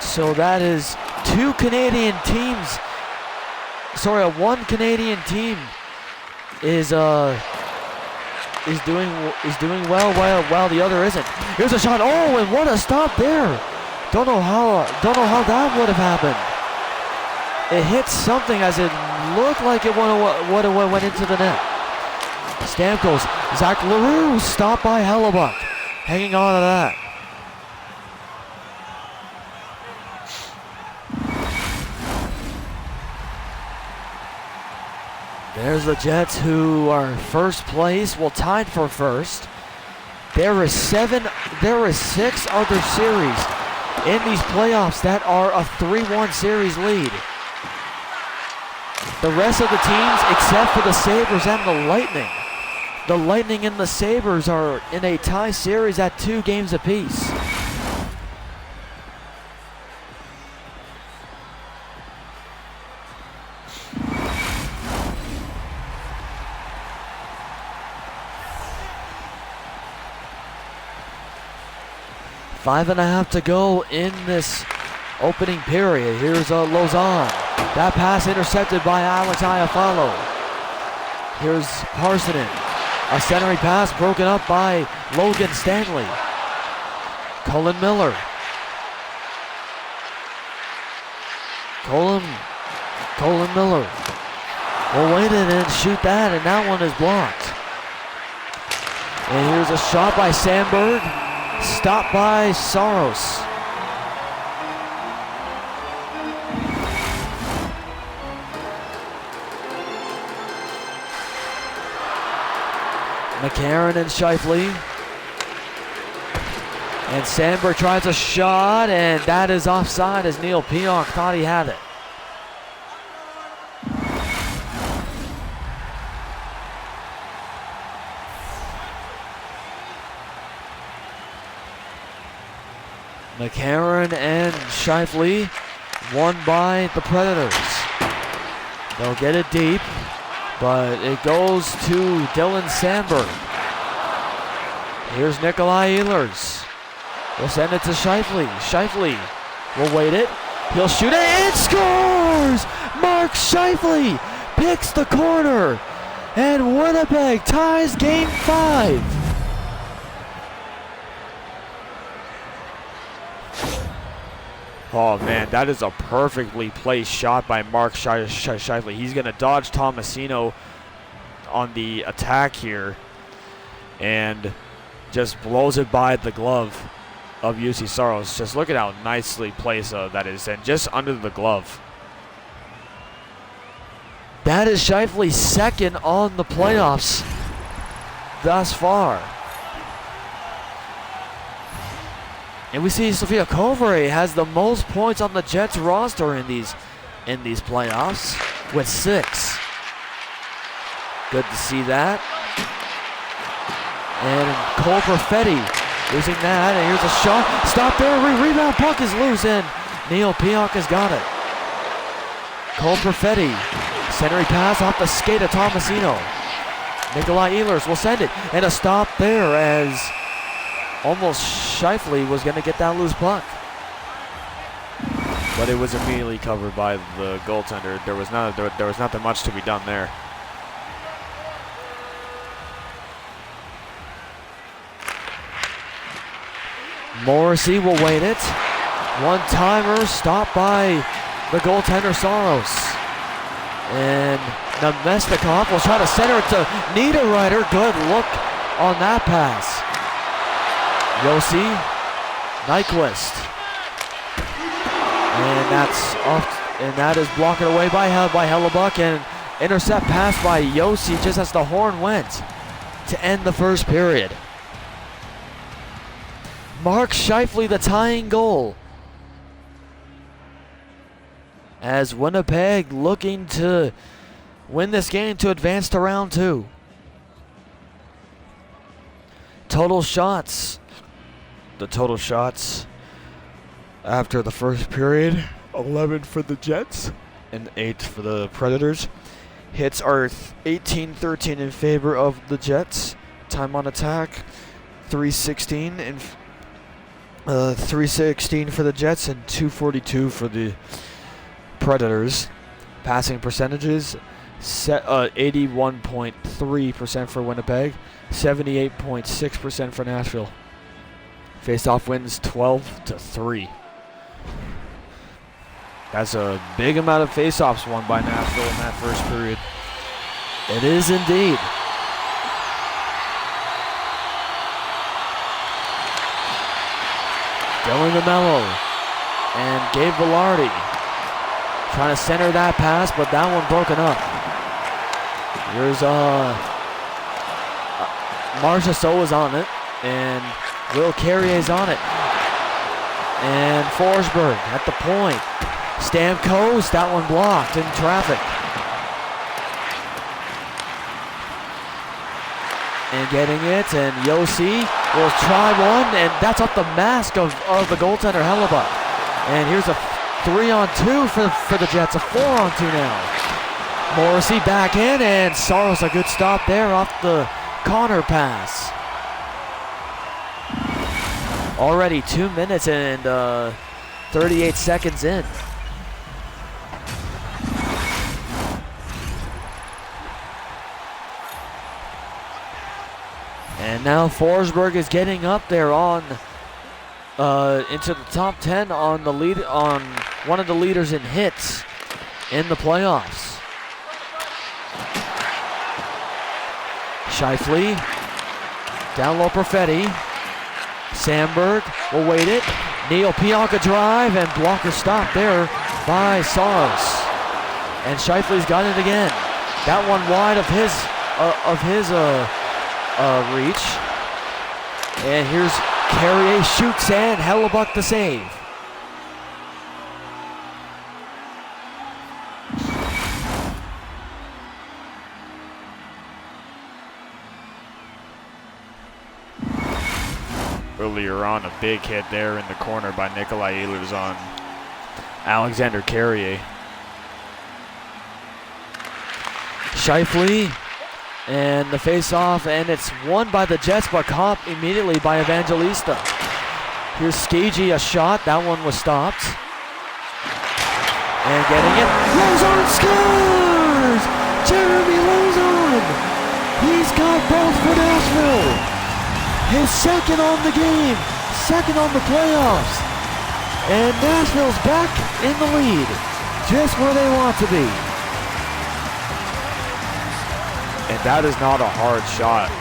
So that is two Canadian teams. One Canadian team is doing well while the other isn't. Here's a shot. Oh, and what a stop there! Don't know how that would have happened. It hit something as it looked like it went into the net. Stamkos, Zach LaRue stopped by Hellebuck, hanging on to that. There's the Jets, who are first place, tied for first. There is 6 other series in these playoffs that are a 3-1 series lead. The rest of the teams, except for the Sabres and the Lightning and the Sabres are in a tie series at 2 games apiece. Five and a half to go in this opening period. Here's Lauzon. That pass intercepted by Alex Iafallo. Here's Parsonen. A centering pass broken up by Logan Stanley. Colin Miller. Colin Miller will wait it and shoot that, and that one is blocked. And here's a shot by Sandberg. Stopped by Saros. McCarron and Scheifele. And Sandberg tries a shot, and that is offside as Neil Pionk thought he had it. McCarron and Scheifele, won by the Predators. They'll get it deep, but it goes to Dylan Sandberg. Here's Nikolai Ehlers. We'll send it to Scheifele. Scheifele will wait it. He'll shoot it and scores! Mark Scheifele picks the corner, and Winnipeg ties Game 5. Oh man, that is a perfectly placed shot by Mark Scheifele. He's going to dodge Tomasino on the attack here and just blows it by the glove of UC Saros. Just look at how nicely placed that is, and just under the glove. That is Scheifele's second on the playoffs thus far. And we see Sofia Kovare has the most points on the Jets roster in these playoffs with 6. Good to see that. And Cole Perfetti losing that, and here's a shot. Stop there, rebound, puck is loose, and Neil Pionk has got it. Cole Perfetti, centering pass off the skate of Tomasino. Nikolai Ehlers will send it, and a stop there as almost Scheifele was going to get that loose puck. But it was immediately covered by the goaltender. There was nothing much to be done there. Morrissey will wait it. One-timer stopped by the goaltender Saros. And Nemestikov will try to center it to Niederreiter. Good look on that pass. Yossi Nyquist. And that's off, and that is blocked away by Hellebuck, and intercept pass by Yossi just as the horn went to end the first period. Mark Scheifele, the tying goal, as Winnipeg looking to win this game to advance to round 2. Total shots. The total shots after the first period, 11 for the Jets and 8 for the Predators. Hits are 18-13 in favor of the Jets. Time on attack, 316 and 316 for the Jets and 242 for the Predators. Passing percentages, 81.3% for Winnipeg, 78.6% for Nashville. Face-off wins 12-3. That's a big amount of face-offs won by Nashville in that first period. It is indeed. Dylan DeMello and Gabe Velarde trying to center that pass, but that one broken up. Here's Marchessault is on it, and Will Carrier's on it. And Forsberg at the point. Stamkos, that one blocked in traffic. And getting it, and Yossi will try one, and that's off the mask of the goaltender Hellebuck. And here's a 3-on-2 for the Jets, a 4-on-2 now. Morrissey back in, and Saros a good stop there off the Connor pass. Already 2 minutes and 38 seconds in. And now Forsberg is getting up there on into the top 10 on the lead, on one of the leaders in hits in the playoffs. Scheifele, down low Perfetti. Sandberg will wait it. Neil Pionk drive and blocker stop there by Saros. And Scheifele's got it again. That one wide of his reach. And here's Carrier shoots and Hellebuck the save. Earlier on, a big hit there in the corner by Nikolai Ehlers on Alexander Carrier. Scheifele and the face-off, and it's won by the Jets, but caught immediately by Evangelista. Here's Skegee, a shot. That one was stopped. And getting it. Lauzon scores! Jeremy Lauzon! He's got both for Nashville. His second on the game, second on the playoffs. And Nashville's back in the lead, just where they want to be. And that is not a hard shot,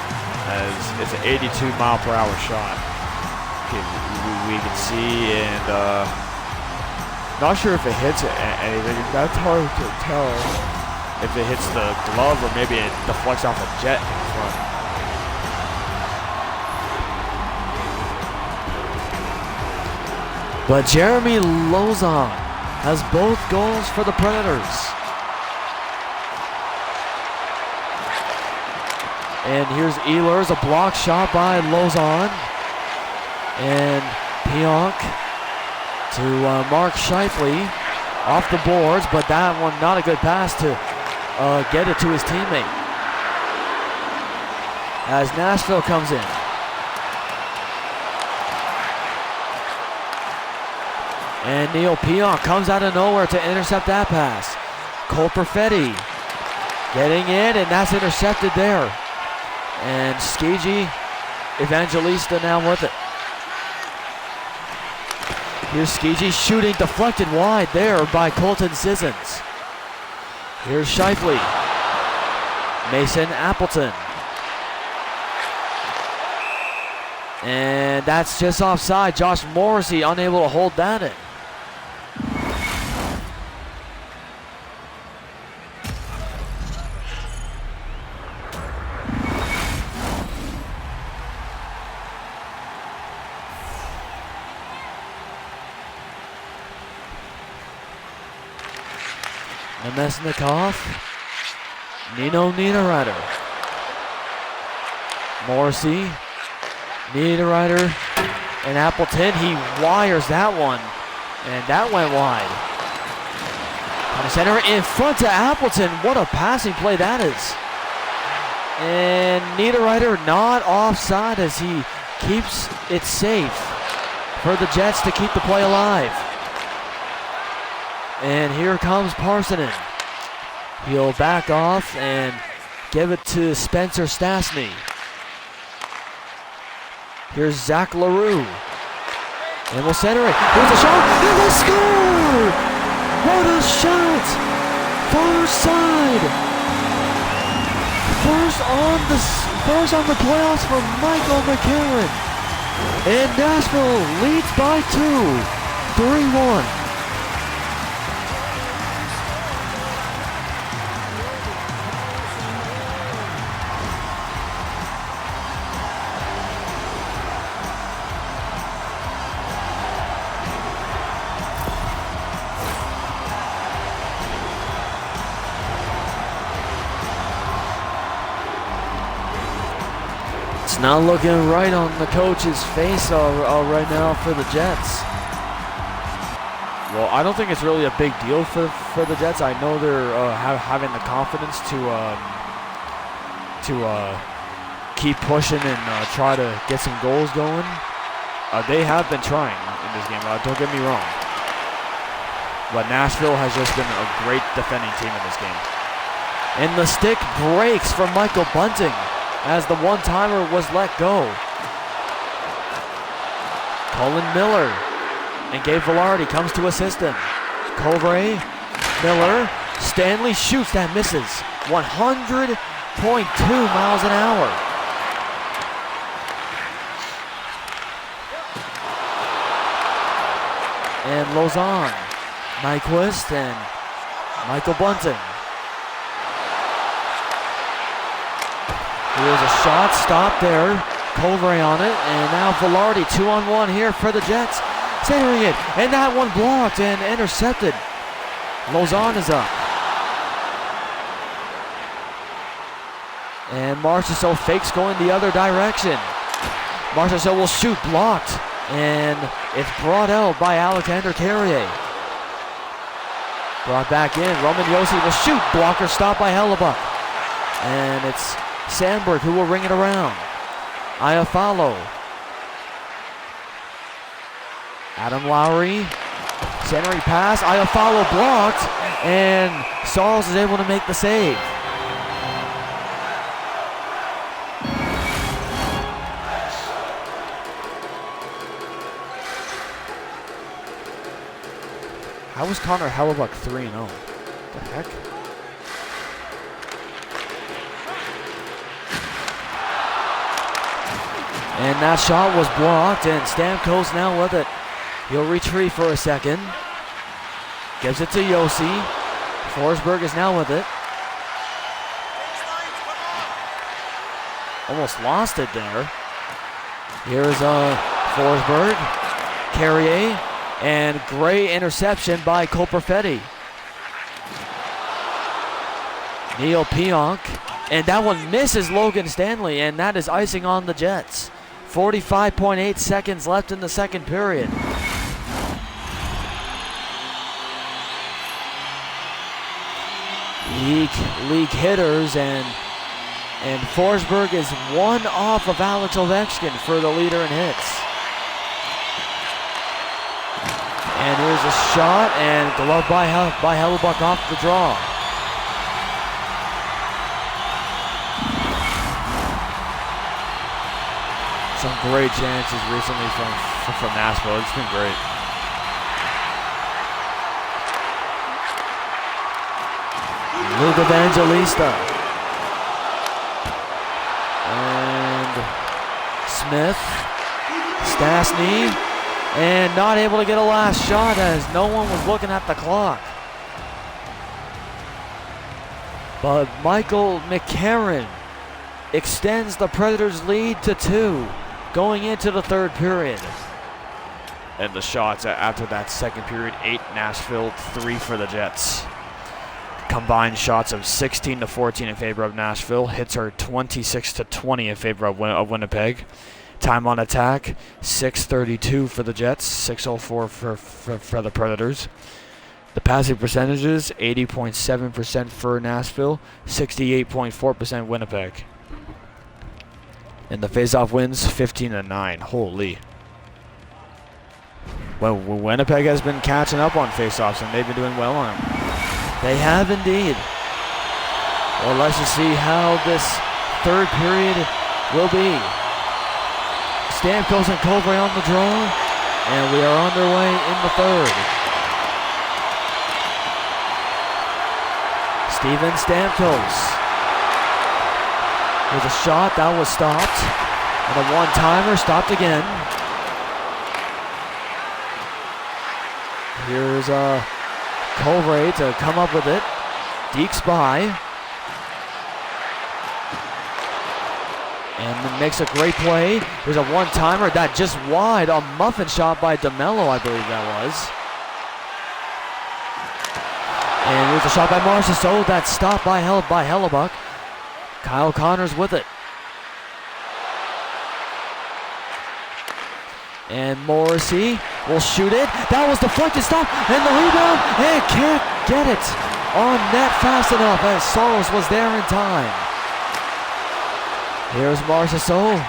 as it's an 82-mile-per-hour shot. We can see, and not sure if it hits anything. That's hard to tell if it hits the glove or maybe it deflects off a jet in front. But Jeremy Lauzon has both goals for the Predators. And here's Ehlers, a block shot by Lozon. And Pionk to Mark Scheifele off the boards, but that one not a good pass to get it to his teammate. As Nashville comes in. And Neil Pionk comes out of nowhere to intercept that pass. Cole Perfetti getting in, and that's intercepted there. And Skiji Evangelista now with it. Here's Skiji shooting, deflected wide there by Colton Sissons. Here's Scheifele. Mason Appleton. And that's just offside. Josh Morrissey unable to hold that in. Nemesnikov, Nino Niederreiter. Morrissey, Niederreiter, and Appleton. He wires that one, and that went wide. On the center, in front to Appleton. What a passing play that is. And Niederreiter not offside as he keeps it safe for the Jets to keep the play alive. And here comes Parsonen. He'll back off and give it to Spencer Stastny. Here's Zach LaRue. And we'll center it. Here's a shot, and they score! What a shot! Far side. First on the playoffs for Michael McCarron. And Nashville leads by 2, 3-1. It's not looking right on the coach's face right now for the Jets. Well, I don't think it's really a big deal for the Jets. I know they're having the confidence to keep pushing and try to get some goals going. They have been trying in this game. Don't get me wrong. But Nashville has just been a great defending team in this game. And the stick breaks for Michael Bunting as the one-timer was let go. Colin Miller and Gabe Velarde comes to assist him. Covray, Miller, Stanley shoots, that misses. 100.2 miles an hour. And Lozon, Nyquist, and Michael Bunting. Here's a shot, stop there. Covray on it, and now Velarde 2-on-1 here for the Jets. Centering it, and that one blocked and intercepted. Lozon is up. And Marchessault fakes going the other direction. Marchessault will shoot, blocked, and it's brought out by Alexander Carrier. Brought back in, Roman Yossi will shoot, blocker stop by Hellebuck. And it's Sandberg who will ring it around. Iafallo. Adam Lowry. Centering pass. Iafallo blocked. And Sauls is able to make the save. How was Connor Hellebuck 3-0? The heck? And that shot was blocked, and Stamkos now with it. He'll retrieve for a second. Gives it to Yossi. Forsberg is now with it. Almost lost it there. Here's Forsberg. Carrier. And great interception by Cole Perfetti. Neil Pionk And that one misses Logan Stanley, and that is icing on the Jets. 45.8 seconds left in the second period. League hitters, and Forsberg is one off of Alex Ovechkin for the leader in hits. And here's a shot, and glove by Hellebuck off the draw. Some great chances recently from Nashville. It's been great. Luke Evangelista. And Smith. Stastny. And not able to get a last shot as no one was looking at the clock. But Michael McCarron extends the Predators' lead to 2 going into the third period. And the shots after that second period, 8 Nashville, 3 for the Jets. Combined shots of 16-14 in favor of Nashville. Hits are 26-20 in favor of Winnipeg. Time on attack, 6:32 for the Jets, 6:04 for the Predators. The passing percentages, 80.7% for Nashville, 68.4% Winnipeg. And the faceoff wins, 15-9. Holy. Well, Winnipeg has been catching up on faceoffs, and they've been doing well on them. They have indeed. Well, let's just see how this third period will be. Stamkos and Colbray on the draw, and we are underway in the third. Steven Stamkos. With a shot that was stopped, and a one-timer stopped again. Here's Colbray to come up with it. Dekes by. And then makes a great play. There's a one-timer that just wide. A muffin shot by DeMello, I believe that was. And here's a shot by Marchessault that's stopped by Hellebuck. Kyle Connors with it. And Morrissey will shoot it. That was deflected, stop, and the rebound, and can't get it on net fast enough as Soros was there in time. Here's Marchessault.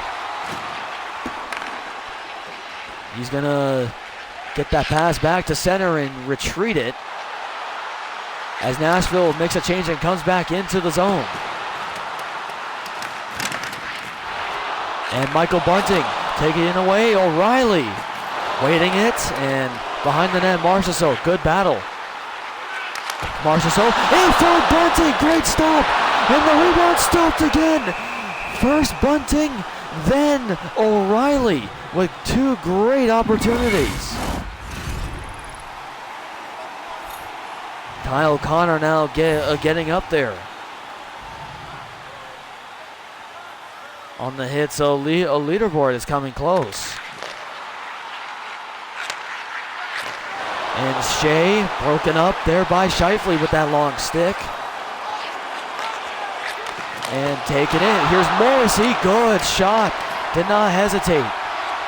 He's gonna get that pass back to center and retreat it as Nashville makes a change and comes back into the zone. And Michael Bunting taking it away. O'Reilly waiting it, and behind the net, Marchessault. Good battle. Marchessault in for Bunting. Great stop, and the rebound stopped again. First Bunting, then O'Reilly with 2 great opportunities. Kyle Connor now getting up there. On the hit, so a leaderboard is coming close. And Shea broken up there by Scheifele with that long stick. And taken in. Here's Morrissey. Good shot. Did not hesitate.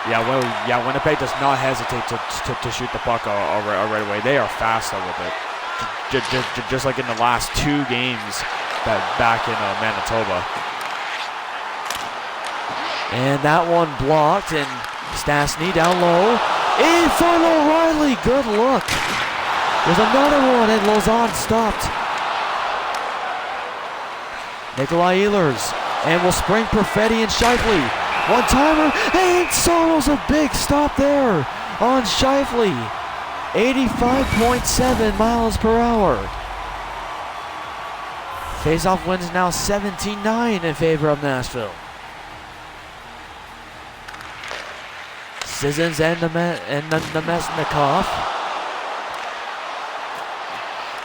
Winnipeg does not hesitate to shoot the puck right away. They are fast with it. Just like in the last 2 games back in Manitoba. And that one blocked, and Stastny down low. In front of O'Reilly. Good look. There's another one, and Lauzon stopped. Nikolai Ehlers, and will spring Perfetti and Scheifele. One-timer, and Soros, a big stop there on Scheifele. 85.7 miles per hour. Faceoff wins now 17-9 in favor of Nashville. Sissons and Nemesnikov.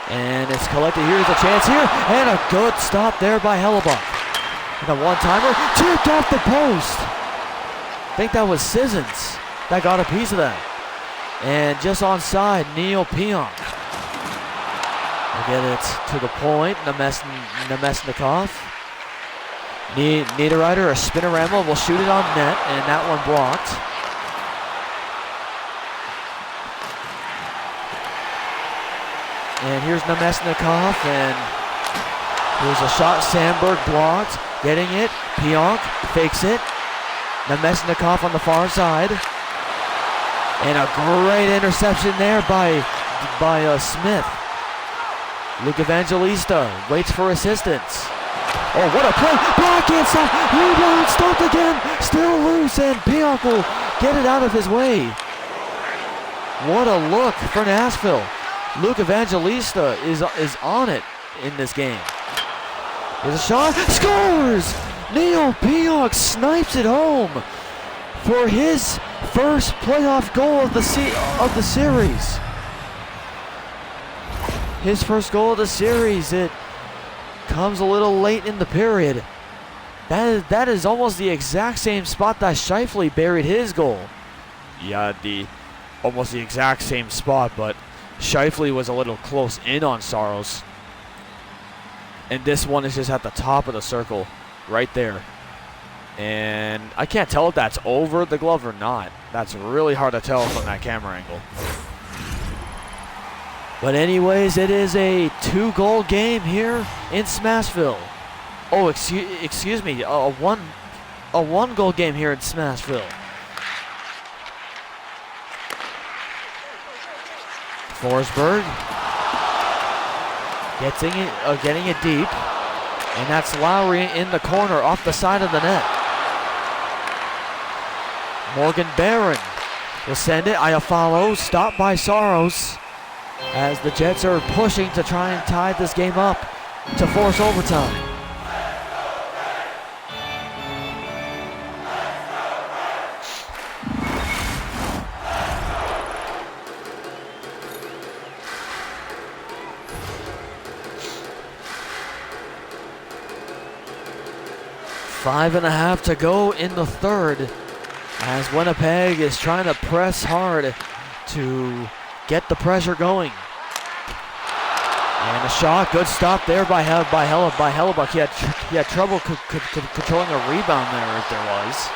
And it's collected. Here's a chance here. And a good stop there by Hellebuck. And a one-timer tipped off the post. I think that was Sissons that got a piece of that. And just onside, Neil Pionk. We'll get it to the point. Nemesnikov. Niederreiter, a spinorama, will shoot it on net, and that one blocked. And here's Nemesnikov, and here's a shot. Sandberg blocked, getting it. Pionk fakes it. Nemesnikov on the far side. And a great interception there by Smith. Luke Evangelista waits for assistance. Oh, what a play! Block inside! Rebound, stopped again! Still loose, and Pionk will get it out of his way. What a look for Nashville. Luke Evangelista is on it in this game. There's a shot. Scores! Neil Pionk snipes it home for his first playoff goal of the series. His first goal of the series. It comes a little late in the period. That is almost the exact same spot that Scheifele buried his goal. Yeah, almost the exact same spot, but Scheifele was a little close in on Saros. And this one is just at the top of the circle, right there. And I can't tell if that's over the glove or not. That's really hard to tell from that camera angle. But anyways, it is a 2-goal game here in Smashville. Oh, excuse me, a 1-goal game here in Smashville. Forsberg getting it deep, and that's Lowry in the corner off the side of the net. Morgan Barron will send it. Iafallo stopped by Saros as the Jets are pushing to try and tie this game up to force overtime. Five and a half to go in the third as Winnipeg is trying to press hard to get the pressure going. And a shot, good stop there by Hellebuck. He had trouble controlling a rebound there if there was.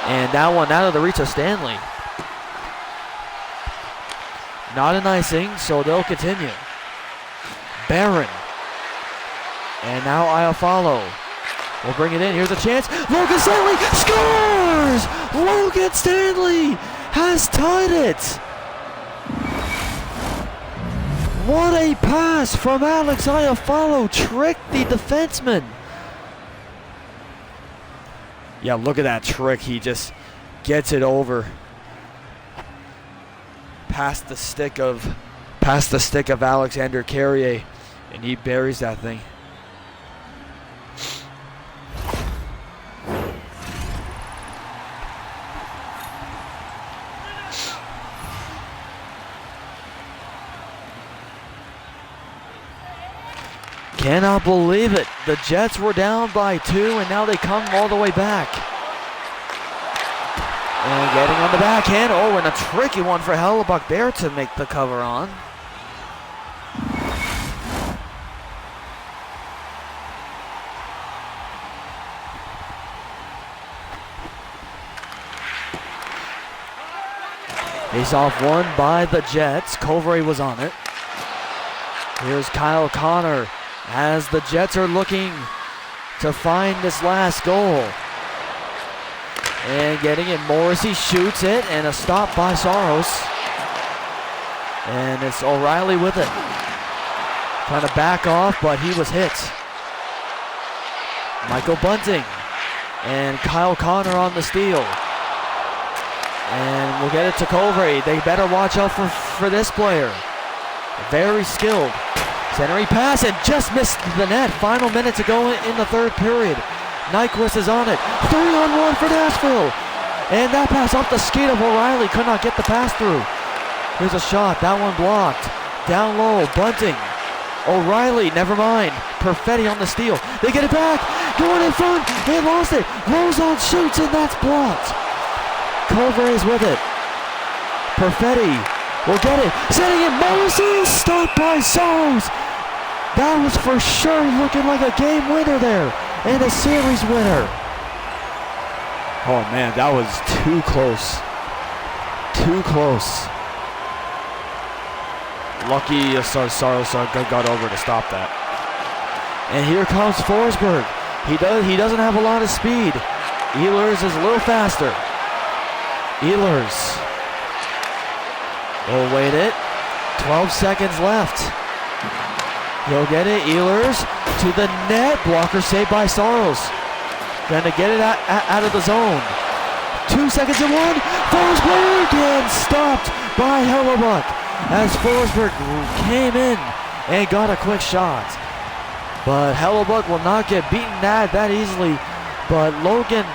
And that one out of the reach of Stanley. Not an icing, so they'll continue. Barron. And now Iafallo will bring it in. Here's a chance. Logan Stanley scores! Logan Stanley has tied it. What a pass from Alex Iafallo. Tricked the defenseman. Yeah, look at that trick. He just gets it over. Past the stick of Alexander Carrier. And he buries that thing. Cannot believe it. The Jets were down by 2, and now they come all the way back. And getting on the backhand. Oh, and a tricky one for Hellebuck there to make the cover on. Face-off won by the Jets. Covray was on it. Here's Kyle Connor as the Jets are looking to find this last goal. And getting it, Morrissey shoots it, and a stop by Saros. And it's O'Reilly with it. Trying to back off, but he was hit. Michael Bunting and Kyle Connor on the steal. And we'll get it to Covray. They better watch out for this player. Very skilled. Centering pass and just missed the net. Final minute to go in the third period. Nyquist is on it. 3-on-1 for Nashville. And that pass off the skate of O'Reilly. Could not get the pass through. Here's a shot. That one blocked. Down low. Bunting. O'Reilly. Never mind. Perfetti on the steal. They get it back. Going in front. They lost it. Lozon shoots and that's blocked. Covray is with it. Perfetti will get it. Setting it. Morrissey stopped by Saros. That was for sure looking like a game winner there, and a series winner. Oh man, that was too close. Too close. Lucky Saros got over to stop that. And here comes Forsberg. He doesn't have a lot of speed. Ehlers is a little faster. Ehlers will wait it. 12 seconds left. He'll get it. Ehlers to the net. Blocker saved by Saros. Gonna get it out of the zone. 2 seconds and one. Forsberg and stopped by Hellebuck as Forsberg came in and got a quick shot. But Hellebuck will not get beaten that easily. But Logan,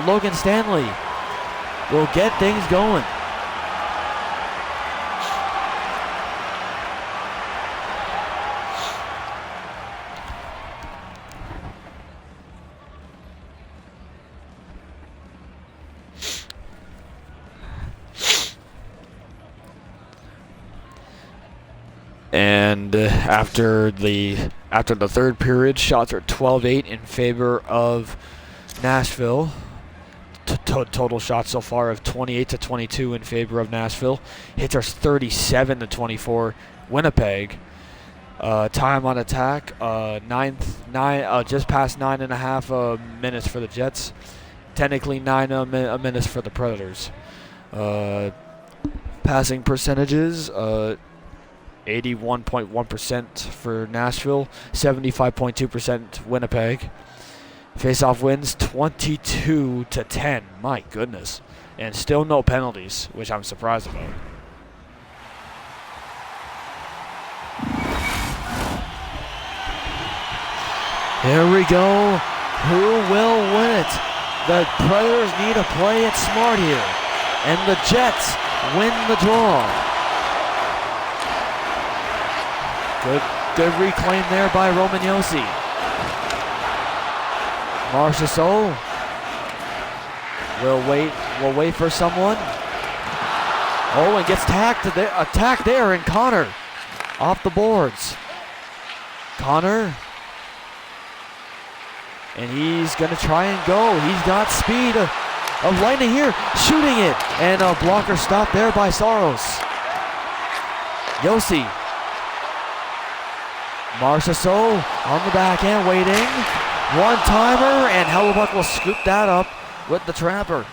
Logan Stanley will get things going. And after the third period, shots are 12-8 in favor of Nashville. Total shots so far of 28-22 in favor of Nashville. Hits are 37-24 Winnipeg. Time on attack, just past 9.5 minutes for the Jets. Technically 9 minutes for the Predators. Passing percentages, 81.1% for Nashville, 75.2% Winnipeg. Face-off wins 22-10. My goodness. And still no penalties, which I'm surprised about. Here we go. Who will win it? The Predators need to play it smart here. And the Jets win the draw. Good reclaim there by Roman Josi. Marchessault will wait for someone. Oh, and gets attacked there, and Connor off the boards. Connor, and he's gonna try and go. He's got speed of lightning here, shooting it, and a blocker stopped there by Saros. Josi. Marchessault on the backhand, waiting. One-timer, and Hellebuck will scoop that up with the trapper.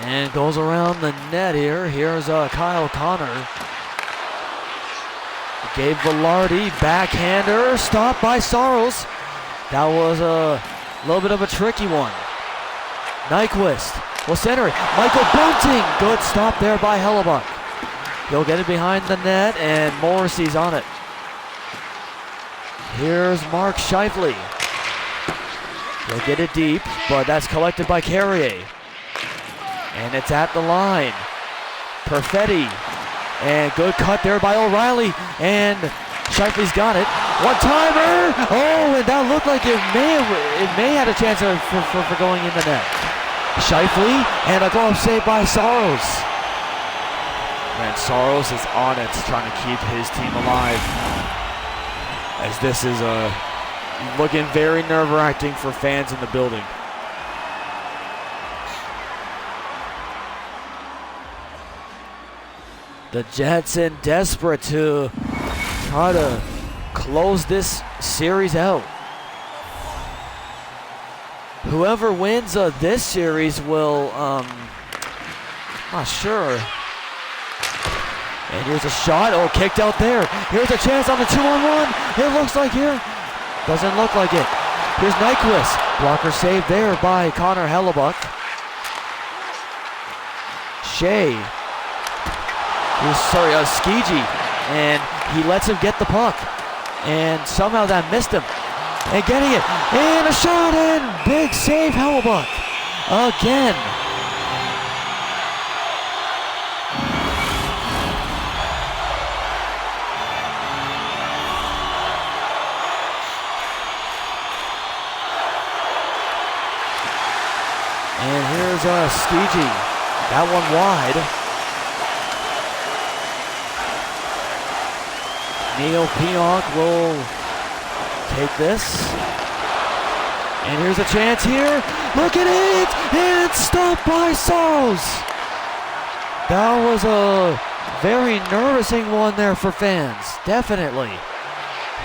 And goes around the net here. Here's Kyle Connor. Gabe Velarde, backhander, stopped by Saros. That was a little bit of a tricky one. Nyquist will center it. Michael Bunting, good stop there by Hellebuck. He'll get it behind the net, and Morrissey's on it. Here's Mark Scheifele. He'll get it deep, but that's collected by Carrier. And it's at the line. Perfetti. And good cut there by O'Reilly, and Scheifele's got it. One-timer! Oh, and that looked like it may have a chance for going in the net. Scheifele, and a glove save by Saros. Man, Saros is on it, trying to keep his team alive. As this is looking very nerve-wracking for fans in the building. The Jets in desperate to try to close this series out. Whoever wins this series will, not sure. And here's a shot, kicked out there. Here's a chance on the 2-on-1. It looks like here. Doesn't look like it. Here's Nyquist. Blocker saved there by Connor Hellebuck. Shea. Skiji, and he lets him get the puck, and somehow that missed him, and getting it, and a shot, and big save again. here's Skiji. That one wide. Neil Pionk will take this. And here's a chance here. Look at it! And stopped by Sauls. That was a very nervousing one there for fans. Definitely.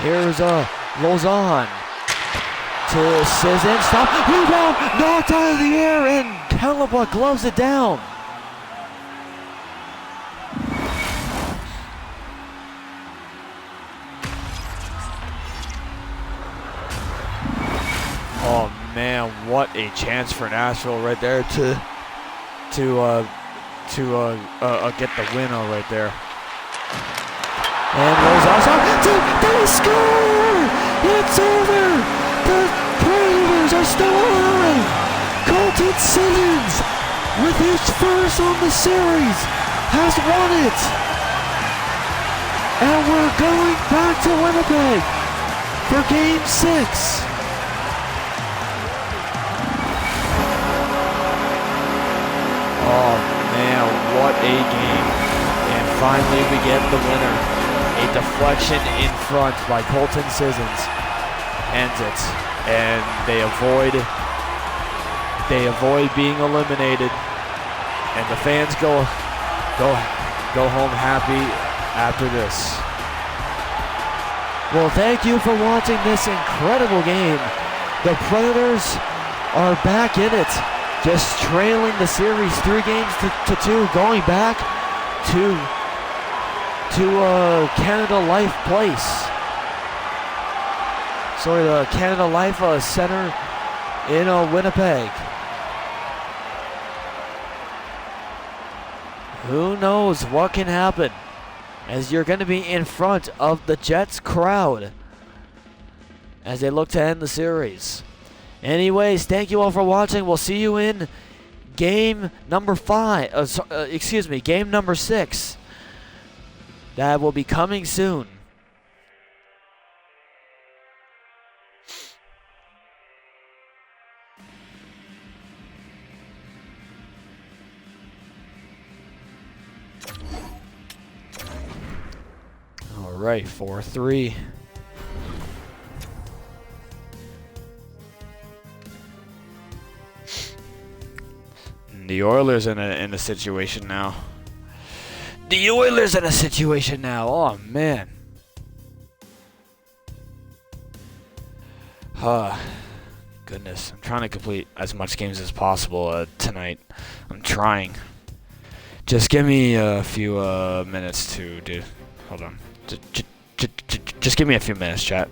Here's Lozon to Sissons. Stop. Rebound. Knocked out of the air. And Hellebuck gloves it down. Oh man, what a chance for Nashville right there to get the winner right there. And Lozon, they score! It's over! The Predators are still alive! Colton Simmons, with his first on the series, has won it! And we're going back to Winnipeg for Game 6. Oh man, what a game. And finally we get the winner. A deflection in front by Colton Sissons ends it. And they avoid being eliminated. And the fans go home happy after this. Well, thank you for watching this incredible game. The Predators are back in it. Just trailing the series 3 games to 2, going back to Canada Life Place. Sorry, the Canada Life Center in Winnipeg. Who knows what can happen, as you're going to be in front of the Jets crowd as they look to end the series. Anyways, thank you all for watching. We'll see you in game number 5. Game number 6. That will be coming soon. All right, 4-3. The Oilers in a situation now. The Oilers in a situation now. Oh man. Goodness. I'm trying to complete as much games as possible tonight. I'm trying. Just give me a few minutes to do. Hold on. Just give me a few minutes, chat.